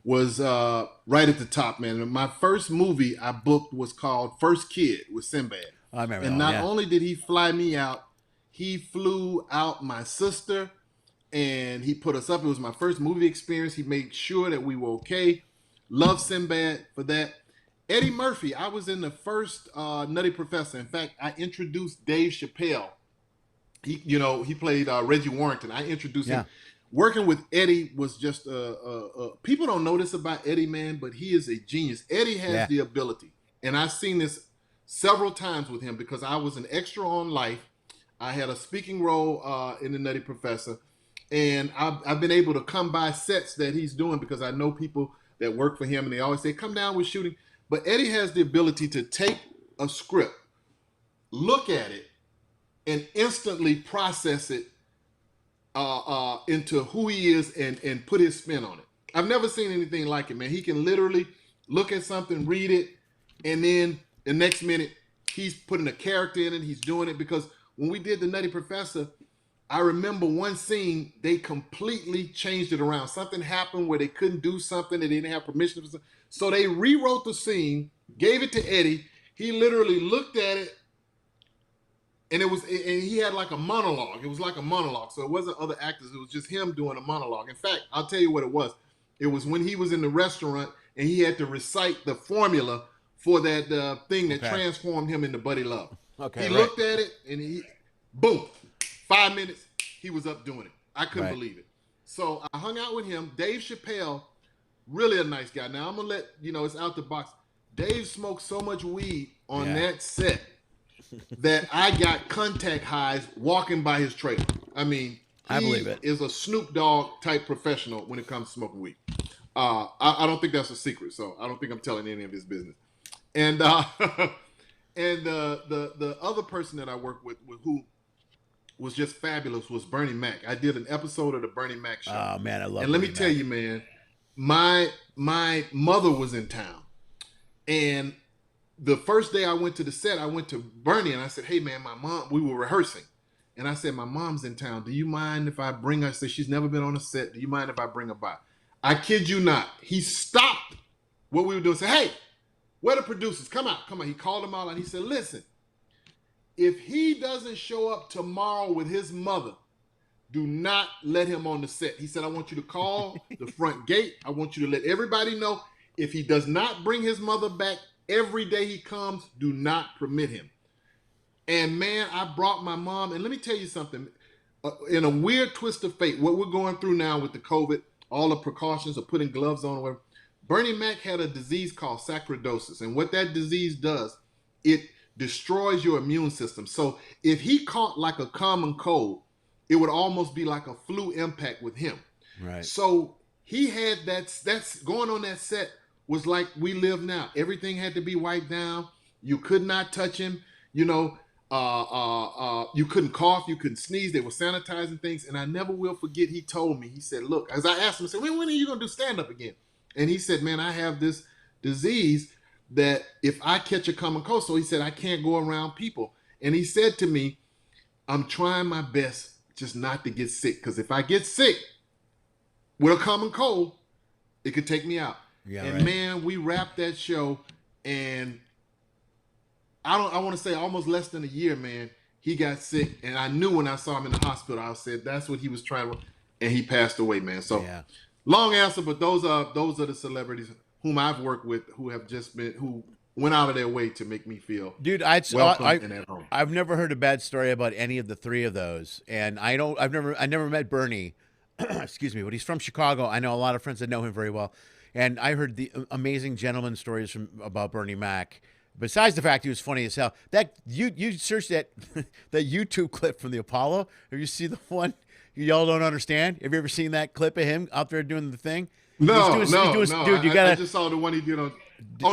Speaker 2: was right at the top, man. My first movie I booked was called First Kid with Sinbad.
Speaker 1: I remember
Speaker 2: and not only did he fly me out, he flew out my sister, and he put us up. It was my first movie experience. He made sure that we were okay. Love Sinbad for that. Eddie Murphy, I was in the first Nutty Professor. In fact, I introduced Dave Chappelle. He played Reggie Warrington. I introduced him. Working with Eddie was just people don't know this about Eddie, man, but he is a genius. Eddie has the ability, and I've seen this several times with him because I was an extra on Life. I had a speaking role in the Nutty Professor, and I've been able to come by sets that he's doing because I know people that work for him, and they always say, come down, we're shooting. But Eddie has the ability to take a script, look at it, and instantly process it into who he is and put his spin on it. I've never seen anything like it, man. He can literally look at something, read it, and then the next minute he's putting a character in it. He's doing it because when we did the Nutty Professor, I remember one scene, they completely changed it around. Something happened where they couldn't do something. They didn't have permission for something. So they rewrote the scene, gave it to Eddie. He literally looked at it, and he had like a monologue. It was like a monologue. So it wasn't other actors. It was just him doing a monologue. In fact, I'll tell you what it was. It was when he was in the restaurant and he had to recite the formula for that thing that transformed him into Buddy Love. He looked at it and boom, 5 minutes, he was up doing it. I couldn't believe it. So I hung out with him. Dave Chappelle, really a nice guy. Now I'm going to let, it's out the box. Dave smoked so much weed on that set that I got contact highs walking by his trailer. I mean,
Speaker 1: I believe it.
Speaker 2: Is a Snoop Dogg type professional when it comes to smoking weed. I don't think that's a secret, so I don't think I'm telling any of his business. And and the other person that I worked with who was just fabulous was Bernie Mac. I did an episode of the Bernie Mac show.
Speaker 1: Oh man, I love.
Speaker 2: And let me tell you, man, my mother was in town, and the first day I went to the set, I went to Bernie and I said, "Hey man, my mom." We were rehearsing, and I said, "My mom's in town. Do you mind if I bring her?" I said, "She's never been on a set. Do you mind if I bring her by?" I kid you not. He stopped what we were doing. Said, "Hey, where the producers? Come out, come on." He called them out and he said, "Listen, if he doesn't show up tomorrow with his mother, do not let him on the set. He said, I want you to call the front gate. I want you to let everybody know if he does not bring his mother back every day he comes, do not permit him. And man, I brought my mom. And let me tell you something. In a weird twist of fate, what we're going through now with the COVID, all the precautions of putting gloves on, whatever, Bernie Mac had a disease called sarcoidosis. And what that disease does, it destroys your immune system. So if he caught like a common cold, it would almost be like a flu impact with him.
Speaker 1: Right.
Speaker 2: So he had that's going on that set was like we live now. Everything had to be wiped down. You could not touch him. You know, you couldn't cough, you couldn't sneeze. They were sanitizing things. And I never will forget, he told me, he said, look, as I asked him, I said, when are you going to do stand-up again? And he said, man, I have this disease that if I catch a common cold, so he said, I can't go around people. And he said to me, I'm trying my best just not to get sick. Because if I get sick with a common cold, it could take me out.
Speaker 1: Yeah,
Speaker 2: and
Speaker 1: right.
Speaker 2: Man, we wrapped that show, and I want to say almost less than a year, man, he got sick. And I knew when I saw him in the hospital, I said, that's what he was trying to, and he passed away, man. So
Speaker 1: yeah.
Speaker 2: Long answer, but those are the celebrities whom I've worked with who went out of their way to make me feel welcome and at home.
Speaker 1: I've never heard a bad story about any of the three of those, and I never met Bernie, excuse me, but he's from Chicago. I know a lot of friends that know him very well, and I heard the amazing gentleman stories about Bernie Mac. Besides the fact he was funny as hell, that you searched that that YouTube clip from the Apollo. Have you seen the one? Y'all don't understand. Have you ever seen that clip of him out there doing the thing?
Speaker 2: No.
Speaker 1: Dude, you gotta.
Speaker 2: I just saw the one he did on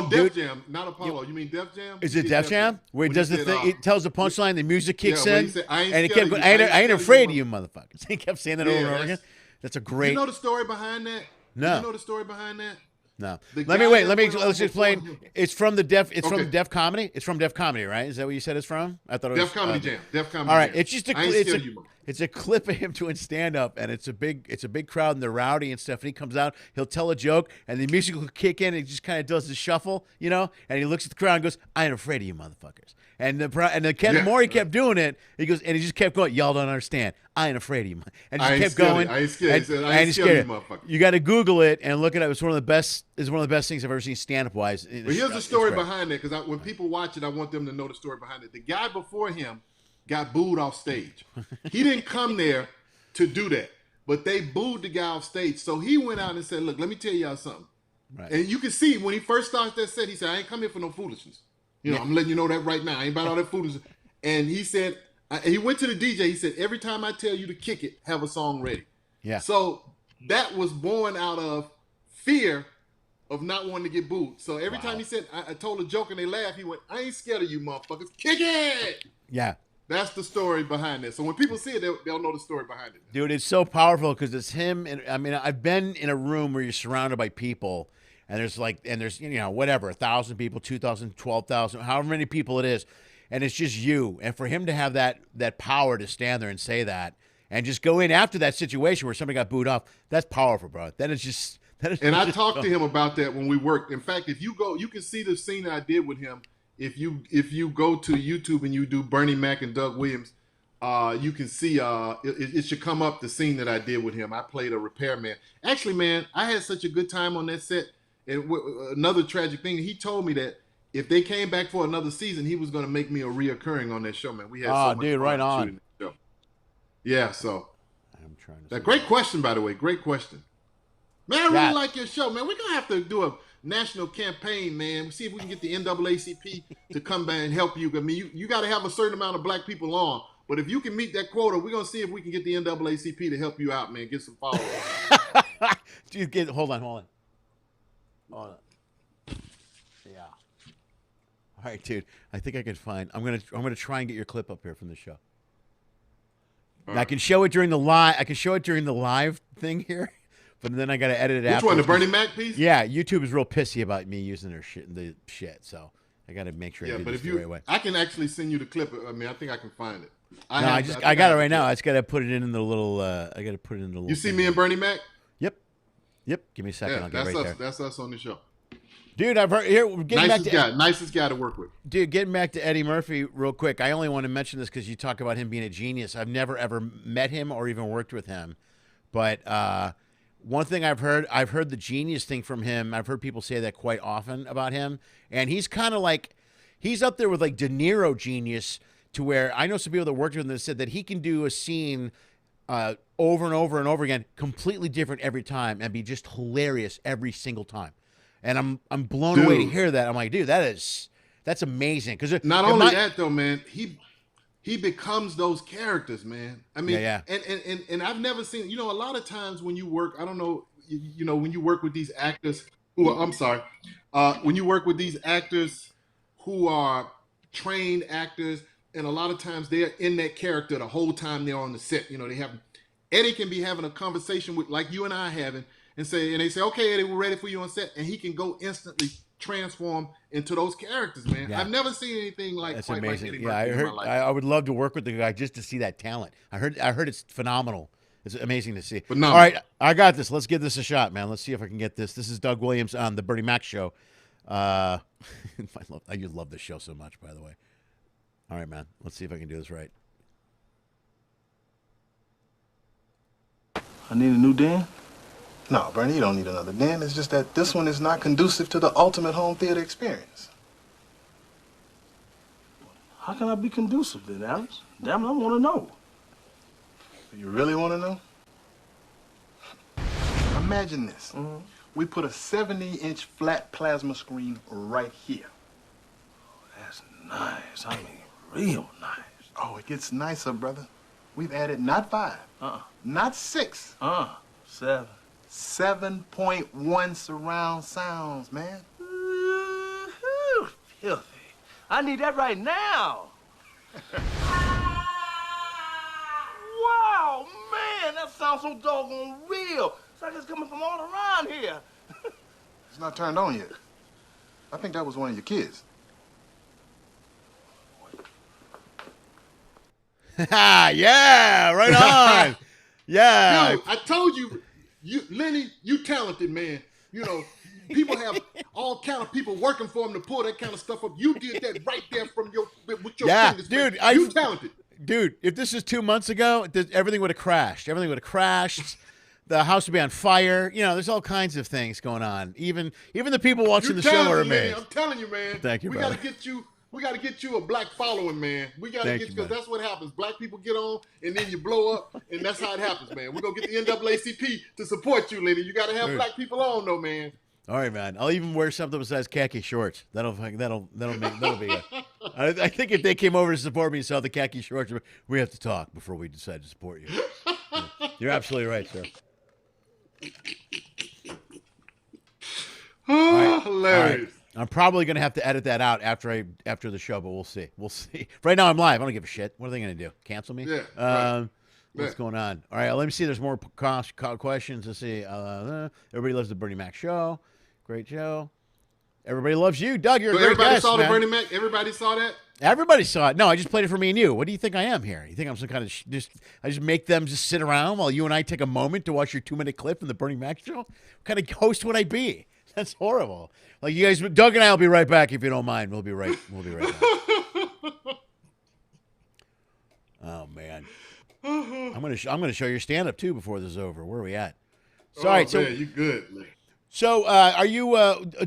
Speaker 2: Def Jam, not Apollo. You mean Def Jam?
Speaker 1: Is it Def Jam? Where he does the thing, he tells the punchline, the music kicks in,
Speaker 2: said,
Speaker 1: and he kept going, I ain't afraid of you, motherfuckers. He kept saying that over and over again. That's a great.
Speaker 2: You know the story behind that?
Speaker 1: No.
Speaker 2: You know the story behind that?
Speaker 1: No.
Speaker 2: Let's
Speaker 1: explain. It's from the Def. It's from the Def Comedy. It's from Def Comedy, right? Is that what you said it's from? I thought it was
Speaker 2: Def Comedy Jam. Def Comedy.
Speaker 1: All right.
Speaker 2: Jam.
Speaker 1: It's just it's a clip of him doing stand up, and it's a big crowd, and they're rowdy and stuff. And he comes out, he'll tell a joke, and the music will kick in. And he just kind of does the shuffle, you know. And he looks at the crowd and goes, "I ain't afraid of you, motherfuckers." And the more he kept doing it, he goes, and he just kept going. Y'all don't understand. I ain't afraid of you, and just kept going.
Speaker 2: I ain't scared. I ain't scared of you, motherfucker.
Speaker 1: You got to Google it and look it up. It's one of the best. It's one of the best things I've ever seen stand up wise.
Speaker 2: But here's the story behind it, because when people watch it, I want them to know the story behind it. The guy before him got booed off stage. He didn't come there to do that, but they booed the guy off stage. So he went out and said, "Look, let me tell y'all something." Right. And you can see when he first started that set, he said, "I ain't come here for no foolishness. You know, I'm letting you know that right now. I ain't about all that foolishness." And he said, he went to the DJ. He said, "Every time I tell you to kick it, have a song ready."
Speaker 1: Yeah.
Speaker 2: So that was born out of fear of not wanting to get booed. So every time he said, I told a joke and they laughed, he went, "I ain't scared of you, motherfuckers. Kick it."
Speaker 1: Yeah.
Speaker 2: That's the story behind it. So when people see it, they'll know the story behind it.
Speaker 1: Dude, it's so powerful because it's him. And I mean, I've been in a room where you're surrounded by people, and there's you know, whatever, 1,000 people, 2,000, 12,000, however many people it is, and it's just you. And for him to have that power to stand there and say that, and just go in after that situation where somebody got booed off, that's powerful, bro. That is just.
Speaker 2: And I talked to him about that when we worked. In fact, if you go, you can see the scene that I did with him. If you go to YouTube and you do Bernie Mac and Doug Williams, you can see it should come up, the scene that I did with him. I played a repairman. Actually, man, I had such a good time on that set. And another tragic thing, he told me that if they came back for another season, he was going to make me a reoccurring on that show, man. We had so much fun
Speaker 1: right on.
Speaker 2: shooting the show. Yeah, so.
Speaker 1: I'm trying to.
Speaker 2: Great question, by the way. Great question. Man, I really like your show, man. We're going to have to do a national campaign, man. See if we can get the NAACP to come back and help you. I mean, you got to have a certain amount of black people on. But if you can meet that quota, we're going to see if we can get the NAACP to help you out, man. Get some followers.
Speaker 1: Dude, hold on. Yeah. All right, dude. I think I can find. I'm gonna try and get your clip up here from the show. I can show it during the live. I can show it during the live thing here. But then I got to edit it out.
Speaker 2: Which one, the Bernie Mac piece?
Speaker 1: Yeah, YouTube is real pissy about me using their shit. So I got to make sure I do this the right way.
Speaker 2: I can actually send you the clip. I mean, I think I can find it.
Speaker 1: I got it right now. I just got to put it in the little. I got to put it in the little.
Speaker 2: You see me and Bernie Mac?
Speaker 1: Yep. Give me a second. I'll get right there.
Speaker 2: That's us on the show.
Speaker 1: Dude, I've heard here.
Speaker 2: Nicest guy to work with.
Speaker 1: Dude, getting back to Eddie Murphy real quick. I only want to mention this because you talk about him being a genius. I've never ever met him or even worked with him, but one thing I've heard the genius thing from him. I've heard people say that quite often about him, and he's kind of like he's up there with like De Niro genius. To where I know some people that worked with him that said that he can do a scene over and over and over again, completely different every time, and be just hilarious every single time. And I'm blown away to hear that. I'm like, dude, that's amazing. Because
Speaker 2: not only that though, man, he becomes those characters, man. I mean,
Speaker 1: yeah.
Speaker 2: And I've never seen, you know, a lot of times when you work, I don't know, you know, when you work with these actors who are, I'm sorry, when you work with these actors who are trained actors, and a lot of times they're in that character the whole time they're on the set. You know, Eddie can be having a conversation with, like you and I having, and they say, okay, Eddie, we're ready for you on set. And he can go instantly transform into those characters, man. Yeah. I've never seen anything like
Speaker 1: that's
Speaker 2: quite
Speaker 1: amazing.
Speaker 2: Like Eddie
Speaker 1: Murphy
Speaker 2: in my life.
Speaker 1: I would love to work with the guy just to see that talent. I heard it's phenomenal. It's amazing to see.
Speaker 2: Phenomenal.
Speaker 1: All right, I got this. Let's give this a shot, man. Let's see if I can get this. This is Doug Williams on the Bernie Mac Show. I love this show so much, by the way. All right, man. Let's see if I can do this right.
Speaker 3: I need a new den?
Speaker 4: No, Bernie, you don't need another den. It's just that this one is not conducive to the ultimate home theater experience.
Speaker 3: How can I be conducive then, Alex? Damn it, I want to know.
Speaker 4: You really want to know? Imagine this.
Speaker 3: Mm-hmm.
Speaker 4: We put a 70-inch flat plasma screen right here.
Speaker 3: That's nice. I mean, real nice.
Speaker 4: Oh, it gets nicer, brother. We've added not 5, not 6,
Speaker 3: 7.
Speaker 4: 7.1 surround sounds, man.
Speaker 3: Ooh, filthy. I need that right now. Wow, man, that sounds so doggone real. It's like it's coming from all around here.
Speaker 4: It's not turned on yet. I think that was one of your kids.
Speaker 1: Yeah, right on. Yeah.
Speaker 2: Yo, I told you, Lenny, you talented, man. You know, people have all kind of people working for them to pull that kind of stuff up. You did that right there with your fingers.
Speaker 1: Dude,
Speaker 2: you talented.
Speaker 1: Dude, if this was 2 months ago, everything would have crashed. Everything would have crashed. The house would be on fire. You know, there's all kinds of things going on. Even the people watching the show are amazed.
Speaker 2: I'm telling you, man.
Speaker 1: Thank you,
Speaker 2: We got to get you a black following, man. We got to get you, because that's what happens. Black people get on, and then you blow up, and that's how it happens, man. We're going to get the NAACP to support you, Lenny. You got to have black people on, though, man.
Speaker 1: All right, man. I'll even wear something besides khaki shorts. That'll be good. I think if they came over to support me and saw the khaki shorts, we have to talk before we decide to support you. You're absolutely right, sir.
Speaker 2: Oh, hilarious.
Speaker 1: Right. I'm probably going to have to edit that out after the show, but we'll see. We'll see. Right now I'm live. I don't give a shit. What are they going to do? Cancel me?
Speaker 2: Yeah. Right.
Speaker 1: What's going on? All right, let me see. There's more questions. Let's see. Everybody loves the Bernie Mac Show. Great show. Everybody loves you, Doug. You're a great guest,
Speaker 2: saw
Speaker 1: man.
Speaker 2: the Bernie Mac. Everybody saw that.
Speaker 1: Everybody saw it. No, I just played it for me and you. What do you think I am here? You think I'm some kind of I just make them just sit around while you and I take a moment to watch your 2-minute clip from the Bernie Mac Show? What kind of host would I be? That's horrible. Like you guys, Doug and I will be right back if you don't mind. We'll be right back. Oh man, I'm gonna show your stand up too before this is over. Where are we at? So, all right, so
Speaker 2: man, you good, man.
Speaker 1: So, are you?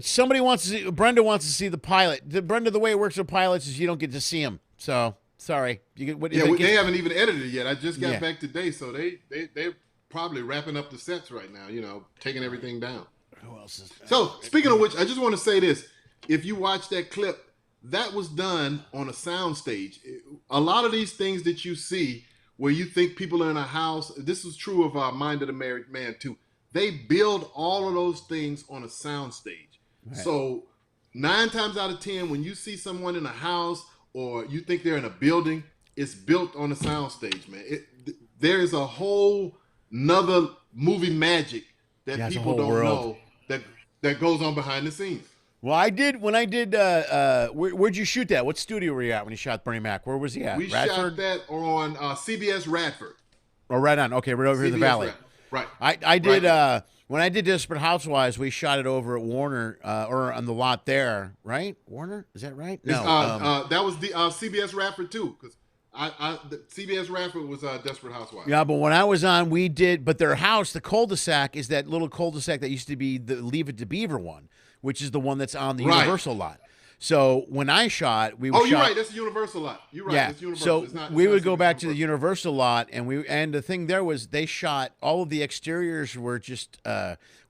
Speaker 1: Somebody wants to see. Brenda wants to see the pilot. Brenda, the way it works with pilots is you don't get to see them. So, sorry. They
Speaker 2: haven't even edited it yet. I just got back today, so they're probably wrapping up the sets right now. You know, taking everything down.
Speaker 1: Who else is?
Speaker 2: So, speaking of which, I just want to say this: if you watch that clip, that was done on a sound stage. A lot of these things that you see, where you think people are in a house. This is true of Mind of the Married Man too. They build all of those things on a sound stage. Right. So 9 times out of 10, when you see someone in a house or you think they're in a building, it's built on a sound stage, man. There is a whole nother movie magic that people don't know that goes on behind the scenes.
Speaker 1: Well, when I did, where'd you shoot that? What studio were you at when you shot Bernie Mac? Where was he at?
Speaker 2: We
Speaker 1: Radford?
Speaker 2: shot that on CBS Radford.
Speaker 1: Oh, right on. Okay, right over here in the valley.
Speaker 2: Right.
Speaker 1: I did. When I did Desperate Housewives, we shot it over at Warner or on the lot there, right? Warner, is that right? No,
Speaker 2: that was the CBS Radford too, because the CBS Radford was Desperate Housewives.
Speaker 1: Yeah, but when I was on, we did. But their house, the cul-de-sac, is that little cul-de-sac that used to be the Leave It to Beaver one, which is the one that's on the Universal lot. So when I shot, we
Speaker 2: you're right. That's the Universal lot. You're right.
Speaker 1: Yeah.
Speaker 2: It's Universal.
Speaker 1: So we would go back to the Universal lot, and the thing there was they shot all of the exteriors were just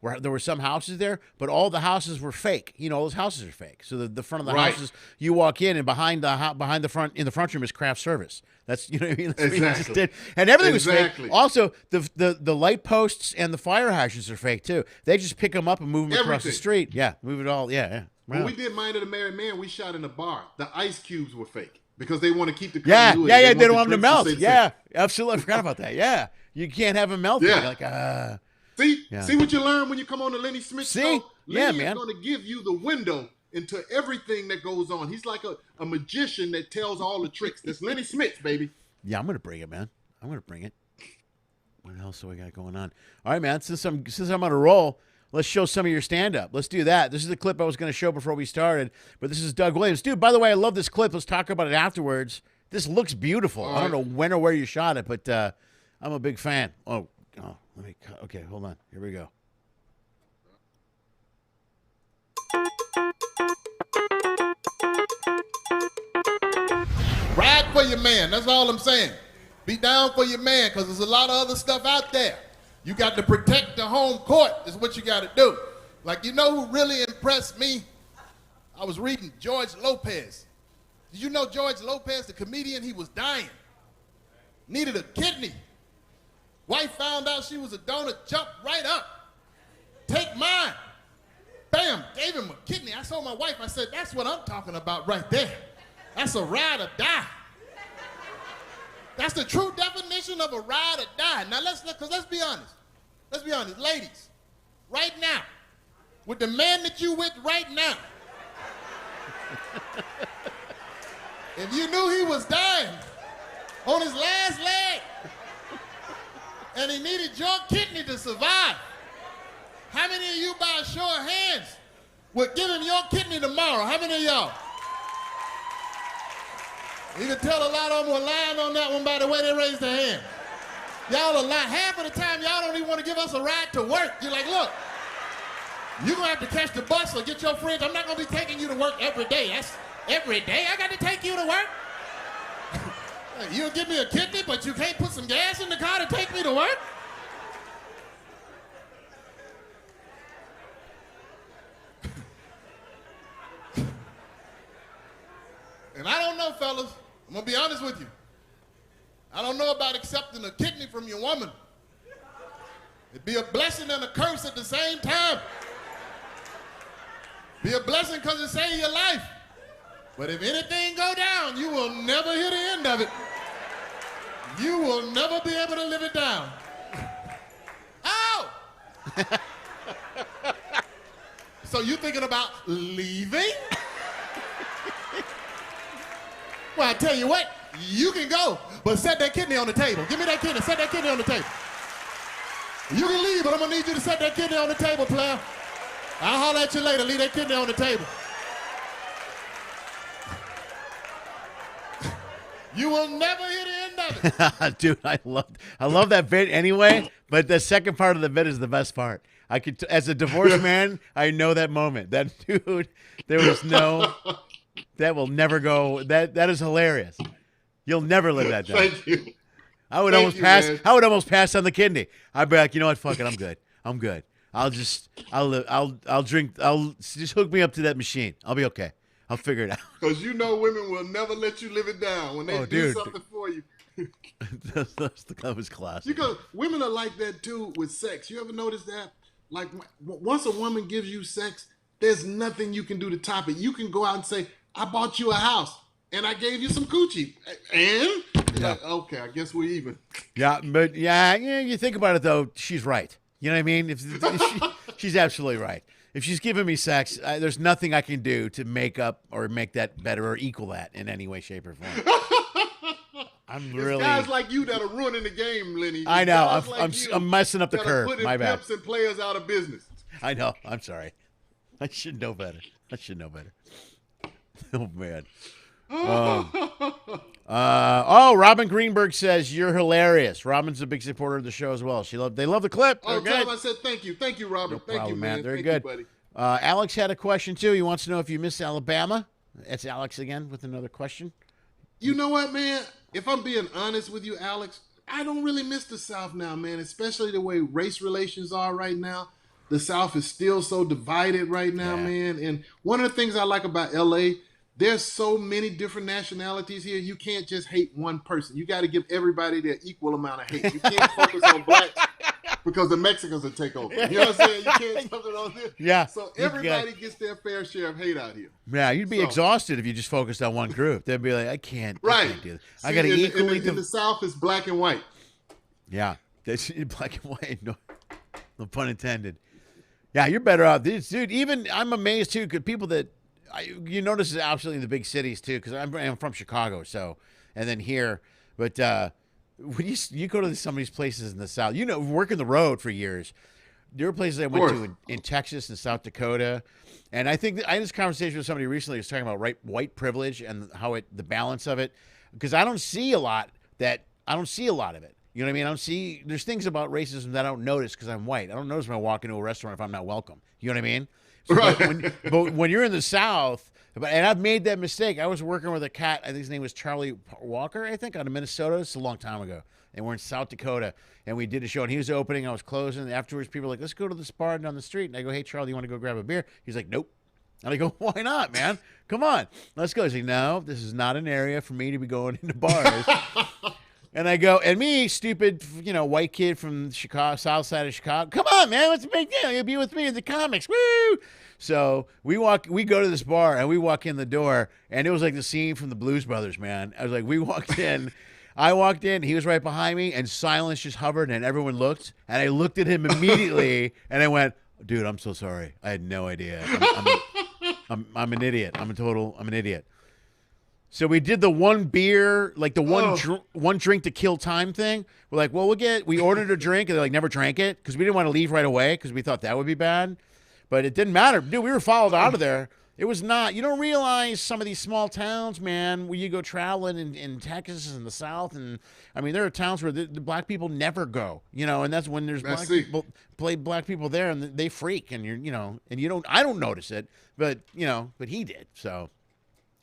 Speaker 1: where there were some houses there, but all the houses were fake. You know, those houses are fake. So the front of the houses, you walk in, and behind the front room is craft service. That's what I mean. That's what you just did. And everything was fake. Also, the light posts and the fire hydrants are fake too. They just pick them up and move them across the street. Yeah, move it all. Yeah.
Speaker 2: When we did Mind of the Married Man, we shot in a bar. The ice cubes were fake because they want to keep the continuity.
Speaker 1: They don't want them to melt. Yeah, absolutely. I forgot about that. Yeah, you can't have them melt.
Speaker 2: Yeah.
Speaker 1: Like,
Speaker 2: see what you learn when you come on the Lenny Schmidts show? Lenny
Speaker 1: man.
Speaker 2: is going to give you the window into everything that goes on. He's like a magician that tells all the tricks. That's Lenny Schmidts, baby.
Speaker 1: Yeah, I'm going to bring it, man. I'm going to bring it. What else do we got going on? All right, man. Since I'm on a roll, let's show some of your stand-up. Let's do that. This is the clip I was going to show before we started, but this is Doug Williams. Dude, by the way, I love this clip. Let's talk about it afterwards. This looks beautiful. I don't know when or where you shot it, but I'm a big fan. Oh, let me – okay, hold on. Here we go.
Speaker 5: Ride for your man. That's all I'm saying. Be down for your man because there's a lot of other stuff out there. You got to protect the home court is what you got to do. Like, you know who really impressed me? I was reading George Lopez. Did you know George Lopez, the comedian, he was dying. Needed a kidney. Wife found out she was a donor, jumped right up. Take mine. Bam, gave him a kidney. I told my wife, I said, that's what I'm talking about right there. That's a ride or die. That's the true definition of a ride or die. Now let's be honest. Let's be honest, ladies. Right now, with the man that you with right now, if you knew he was dying on his last leg and he needed your kidney to survive, how many of you, by a show of hands, would give him your kidney tomorrow? How many of y'all? You can tell a lot of them were lying on that one by the way they raised their hand. Y'all are lying. Half of the time, y'all don't even want to give us a ride to work. You're like, look, you're going to have to catch the bus or get your friends. I'm not going to be taking you to work every day. That's every day I got to take you to work? You'll give me a kidney, but you can't put some gas in the car to take me to work? And I don't know, fellas. I'm going to be honest with you. I don't know about accepting a kidney from your woman. It'd be a blessing and a curse at the same time. Be a blessing because it saved your life. But if anything go down, you will never hear the end of it. You will never be able to live it down. Oh! So you thinking about leaving? Well, I tell you what, you can go, but set that kidney on the table. Give me that kidney, set that kidney on the table. You can leave, but I'm gonna need you to set that kidney on the table, player. I'll holler at you later, leave that kidney on the table. You will never hear the end of it.
Speaker 1: Dude, I love that bit anyway, but the second part of the bit is the best part. I could, as a divorced man, I know that moment. That dude, there was no... That will never go. That is hilarious. You'll never live that down.
Speaker 2: Thank you.
Speaker 1: I would almost pass. Man. I would almost pass on the kidney. I'd be like, you know what? Fuck it. I'm good. I'm good. I'll drink. I'll just hook me up to that machine. I'll be okay. I'll figure it out.
Speaker 2: Because you know women will never let you live it down when they do something for you.
Speaker 1: That was classic.
Speaker 2: Because women are like that too with sex. You ever notice that? Like once a woman gives you sex, there's nothing you can do to top it. You can go out and say, I bought you a house and I gave you some coochie. And
Speaker 1: yeah.
Speaker 2: Like, okay, I guess we're even.
Speaker 1: Yeah, but yeah, you think about it though, she's right. You know what I mean? She's absolutely right. If she's giving me sex, there's nothing I can do to make up or make that better or equal that in any way, shape, or form. I'm
Speaker 2: It's
Speaker 1: really
Speaker 2: guys like you that are ruining the game, Lenny. It's
Speaker 1: I know.
Speaker 2: guys like
Speaker 1: I'm messing up the
Speaker 2: that are
Speaker 1: curve.
Speaker 2: putting
Speaker 1: My bad.
Speaker 2: pimps and players out of business.
Speaker 1: I know. I'm sorry. I should know better. Oh man. Robin Greenberg says you're hilarious. Robin's a big supporter of the show as well. They love the clip.
Speaker 2: Oh,
Speaker 1: They're
Speaker 2: tell
Speaker 1: good.
Speaker 2: him I said thank you, Robert.
Speaker 1: No
Speaker 2: Thank
Speaker 1: problem,
Speaker 2: you, man.
Speaker 1: They're
Speaker 2: Thank
Speaker 1: good.
Speaker 2: you, buddy.
Speaker 1: Alex had a question too. He wants to know if you miss Alabama. It's Alex again with another question.
Speaker 2: You know what, man? If I'm being honest with you, Alex, I don't really miss the South now, man, especially the way race relations are right now. The South is still so divided right now, man. And one of the things I like about LA, there's so many different nationalities here. You can't just hate one person. You got to give everybody their equal amount of hate. You can't focus on blacks because the Mexicans will take over. You know what I'm saying? You can't focus on this.
Speaker 1: Yeah.
Speaker 2: So everybody gets their fair share of hate out here.
Speaker 1: Yeah, you'd be exhausted if you just focused on one group. They'd be like, I can't do this. I got to equally.
Speaker 2: In the South, it's black and white.
Speaker 1: Yeah, that's black and white. No pun intended. Yeah, you're better off, dude. Even I'm amazed too, because people that you notice is absolutely in the big cities too, because I'm from Chicago, so and then here, but when you go to some of these places in the South, working the road for years, there were places I went to in Texas and South Dakota, and I think I had this conversation with somebody recently who was talking about white privilege and how the balance of it, because I don't see a lot of it. You know what I mean? There's things about racism that I don't notice because I'm white. I don't notice when I walk into a restaurant if I'm not welcome. You know what I mean? So,
Speaker 2: Right.
Speaker 1: But when you're in the South, and I've made that mistake. I was working with a cat. I think his name was Charlie Walker, I think, out of Minnesota. It's a long time ago. And we're in South Dakota, and we did a show, and he was opening, I was closing. And afterwards, people were like, let's go to this bar down the street. And I go, hey, Charlie, you want to go grab a beer? He's like, nope. And I go, why not, man? Come on. Let's go. He's like, no, this is not an area for me to be going into bars. And I go, and me, stupid, white kid from Chicago, south side of Chicago. Come on, man, what's the big deal? You'll be with me in the comics. Woo! So we go to this bar, and we walk in the door, and it was like the scene from the Blues Brothers, man. I was like, we walked in. I walked in, he was right behind me, and silence just hovered, and everyone looked. And I looked at him immediately, and I went, dude, I'm so sorry. I had no idea. I'm an idiot. I'm an idiot. So we did the one beer, like the one drink to kill time thing. We're like, well, we ordered a drink, and they never drank it because we didn't want to leave right away because we thought that would be bad. But it didn't matter. Dude, we were followed out of there. It was not. You don't realize some of these small towns, man, where you go traveling in Texas and the South. And, I mean, there are towns where the black people never go, and that's when there's black people there, and they freak. And, I don't notice it, but he did, so.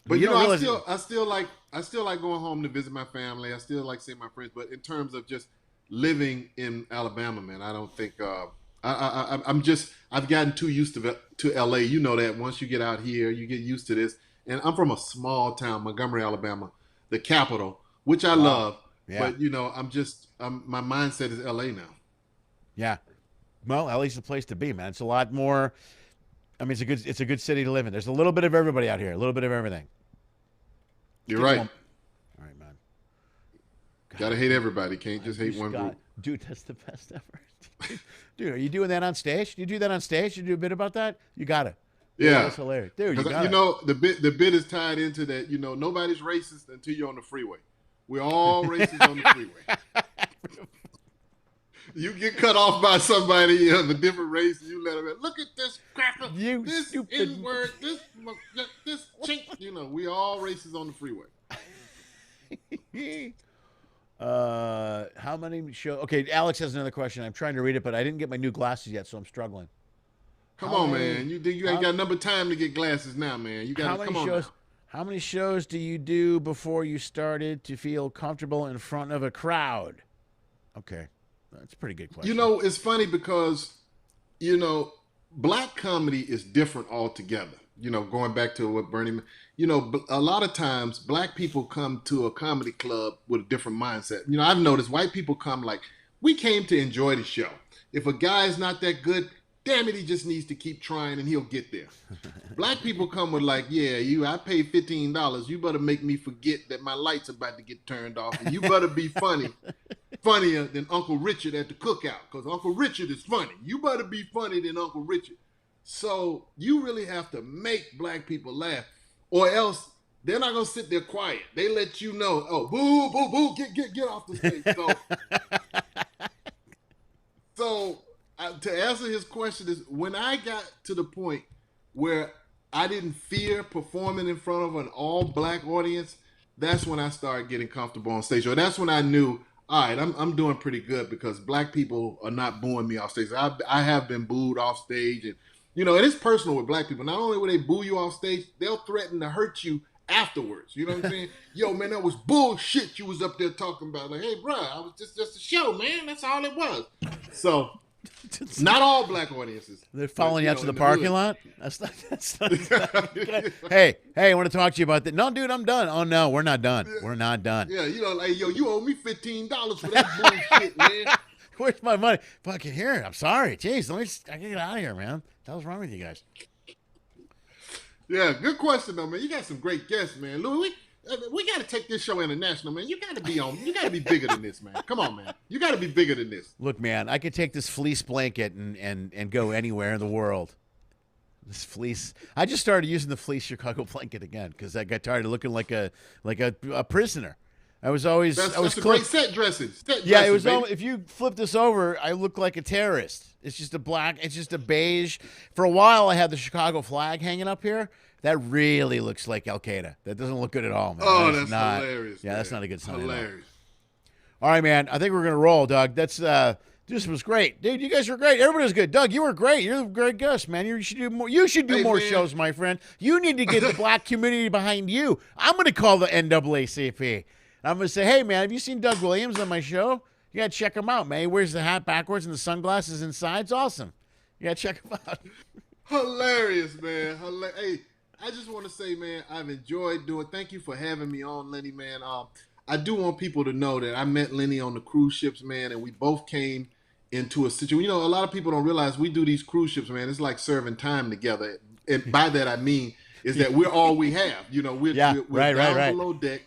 Speaker 2: But I still like going home to visit my family. I still like seeing my friends. But in terms of just living in Alabama, man, I don't think I've gotten too used to LA. You know that once you get out here, you get used to this. And I'm from a small town, Montgomery, Alabama, the capital, which I love. Yeah. But my mindset is LA now.
Speaker 1: Yeah. Well, LA's the place to be, man. It's a lot more. I mean, it's a good city to live in. There's a little bit of everybody out here, a little bit of everything.
Speaker 2: You're right.
Speaker 1: All right, man.
Speaker 2: Gotta hate everybody. Can't just hate one group.
Speaker 1: Dude, that's the best ever. Dude, are you doing that on stage? Do you do that on stage? You do a bit about that? You got it.
Speaker 2: Yeah,
Speaker 1: that's hilarious, dude.
Speaker 2: The bit is tied into that. Nobody's racist until you're on the freeway. We're all racist on the freeway. You get cut off by somebody of a different race, and you let them in. Look at this cracker, this N-word, this chink. We all racist on the freeway.
Speaker 1: How many shows? Okay, Alex has another question. I'm trying to read it, but I didn't get my new glasses yet, so I'm struggling.
Speaker 2: Come on, man. You ain't got number time to get glasses now, man. You got to come on now.
Speaker 1: How many shows do you do before you started to feel comfortable in front of a crowd? Okay. That's a pretty good question.
Speaker 2: It's funny because, black comedy is different altogether. Going back to what Bernie, a lot of times black people come to a comedy club with a different mindset. I've noticed white people come like, we came to enjoy the show. If a guy is not that good, damn it, he just needs to keep trying and he'll get there. Black people come with like, I paid $15. You better make me forget that my light's about to get turned off. And you better be funnier than Uncle Richard at the cookout, because Uncle Richard is funny. You better be funny than Uncle Richard. So you really have to make black people laugh, or else they're not gonna sit there quiet. They let you know, oh, boo, boo, boo, get off the stage. So to answer his question is, when I got to the point where I didn't fear performing in front of an all-black audience, that's when I started getting comfortable on stage. Or that's when I knew, all right, I'm doing pretty good, because black people are not booing me off stage. I have been booed off stage, and and it's personal with black people. Not only will they boo you off stage, they'll threaten to hurt you afterwards. You know what I'm saying? Yo, man, that was bullshit you was up there talking about. Like, hey, bro, I was just a show, man. That's all it was. So, not all black audiences.
Speaker 1: They're following you out to the parking lot? That's not Hey, I want to talk to you about that. No, dude, I'm done. Oh, no, we're not done. Yeah. We're not done.
Speaker 2: Yeah, like, yo, you owe me $15 for that bullshit, man.
Speaker 1: Where's my money? Fucking here. I'm sorry. Jeez, I can get out of here, man. What the hell's wrong with you guys?
Speaker 2: Yeah, good question, though, man. You got some great guests, man. Louis, we got to take this show international, man. You got to be bigger than this, man. Come on, man. You got to be bigger than this.
Speaker 1: Look, man, I could take this fleece blanket and go anywhere in the world. This fleece. I just started using the fleece Chicago blanket again because I got tired of looking like a prisoner. I was always
Speaker 2: that's a great set dressing.
Speaker 1: It was always, if you flip this over, I look like a terrorist. It's just a beige. For a while, I had the Chicago flag hanging up here. That really looks like Al Qaeda. That doesn't look good at all, man.
Speaker 2: Oh, that's hilarious.
Speaker 1: Yeah,
Speaker 2: man.
Speaker 1: that's not a good sign.
Speaker 2: Hilarious.
Speaker 1: All right, man. I think we're gonna roll, Doug. This was great, dude. You guys were great. Everybody was good. Doug, you were great. You're a great guest, man. You should do more. You should do more shows, my friend. You need to get the black community behind you. I'm gonna call the NAACP. I'm going to say, hey, man, have you seen Doug Williams on my show? You got to check him out, man. He wears the hat backwards and the sunglasses inside. It's awesome. You got to check him out.
Speaker 2: Hilarious, man. Hey, I just want to say, man, I've enjoyed doing. Thank you for having me on, Lenny, man. I do want people to know that I met Lenny on the cruise ships, man, and we both came into a situation. A lot of people don't realize we do these cruise ships, man. It's like serving time together. And by that, I mean is that we're all we have. We're down below deck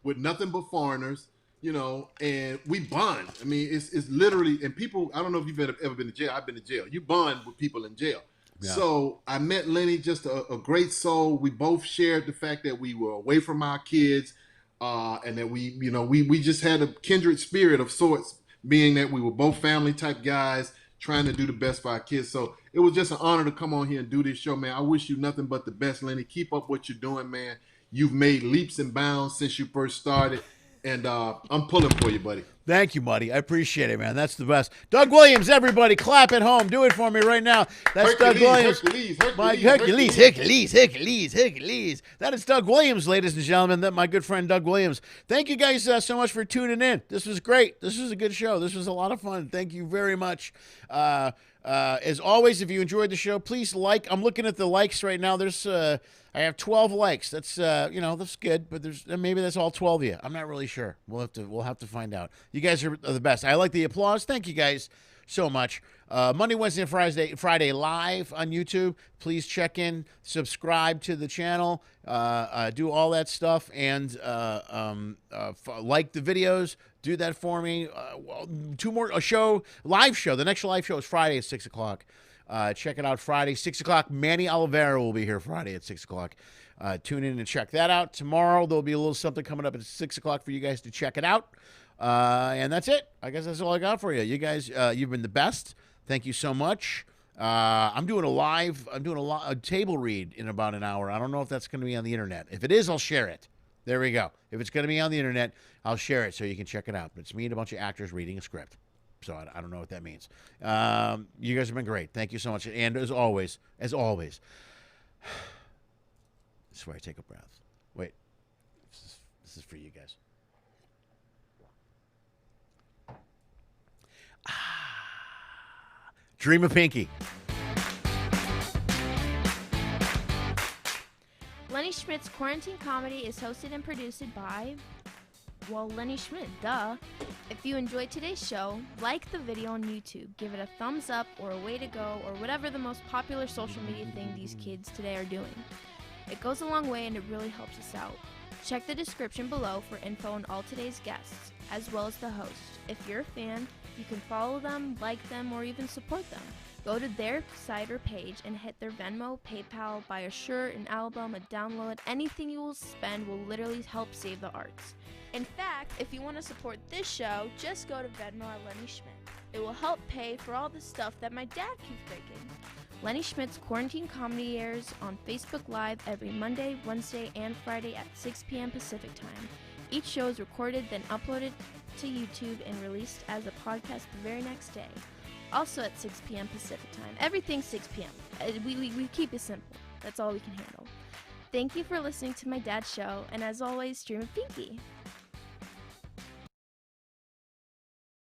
Speaker 2: with nothing but foreigners, and we bond. I mean, it's literally, and people, I don't know if you've ever been to jail. I've been to jail. You bond with people in jail. Yeah. So I met Lenny, just a great soul. We both shared the fact that we were away from our kids, and that we just had a kindred spirit of sorts, being that we were both family type guys trying to do the best for our kids. So it was just an honor to come on here and do this show, man. I wish you nothing but the best, Lenny. Keep up what you're doing, man. You've made leaps and bounds since you first started, and I'm pulling for you, buddy.
Speaker 1: Thank you, buddy. I appreciate it, man. That's the best. Doug Williams, everybody, clap at home. Do it for me right now. That's Doug Williams. Hercules. That is Doug Williams, ladies and gentlemen. My good friend Doug Williams. Thank you guys so much for tuning in. This was great. This was a good show. This was a lot of fun. Thank you very much. As always, if you enjoyed the show, please like. I'm looking at the likes right now. There's I have 12 likes. That's that's good, but maybe that's all 12 of you. I'm not really sure. We'll have to find out. You guys are the best. I like the applause. Thank you guys so much. Monday, Wednesday, and Friday live on YouTube. Please check in, subscribe to the channel, do all that stuff, and like the videos. Do that for me. Live show. The next live show is Friday at 6 o'clock. Check it out Friday, 6 o'clock. Manny Oliveira will be here Friday at 6 o'clock. Tune in and check that out. Tomorrow, there'll be a little something coming up at 6 o'clock for you guys to check it out. And that's it. I guess that's all I got for you. You guys, you've been the best. Thank you so much. I'm doing a table read in about an hour. I don't know if that's going to be on the internet. If it is, I'll share it. There we go. If it's going to be on the internet, I'll share it so you can check it out. But it's me and a bunch of actors reading a script. So I don't know what that means. You guys have been great. Thank you so much. And as always, this is where I take a breath. Wait. This is for you guys. Dream of Pinky.
Speaker 6: Lenny Schmidts Quarantine Comedy is hosted and produced by, Lenny Schmidt, duh. If you enjoyed today's show, like the video on YouTube, give it a thumbs up or a way to go or whatever the most popular social media thing these kids today are doing. It goes a long way and it really helps us out. Check the description below for info on all today's guests, as well as the host. If you're a fan, you can follow them, like them, or even support them. Go to their site or page and hit their Venmo, PayPal, buy a shirt, an album, a download. Anything you will spend will literally help save the arts. In fact, if you want to support this show, just go to Venmo at Lenny Schmidt. It will help pay for all the stuff that my dad keeps breaking. Lenny Schmidt's Quarantine Comedy airs on Facebook Live every Monday, Wednesday, and Friday at 6 p.m. Pacific Time. Each show is recorded, then uploaded to YouTube and released as a podcast the very next day. Also at 6 p.m. Pacific Time. Everything's 6 p.m. We keep it simple. That's all we can handle. Thank you for listening to my dad's show, and as always, stream it pinky.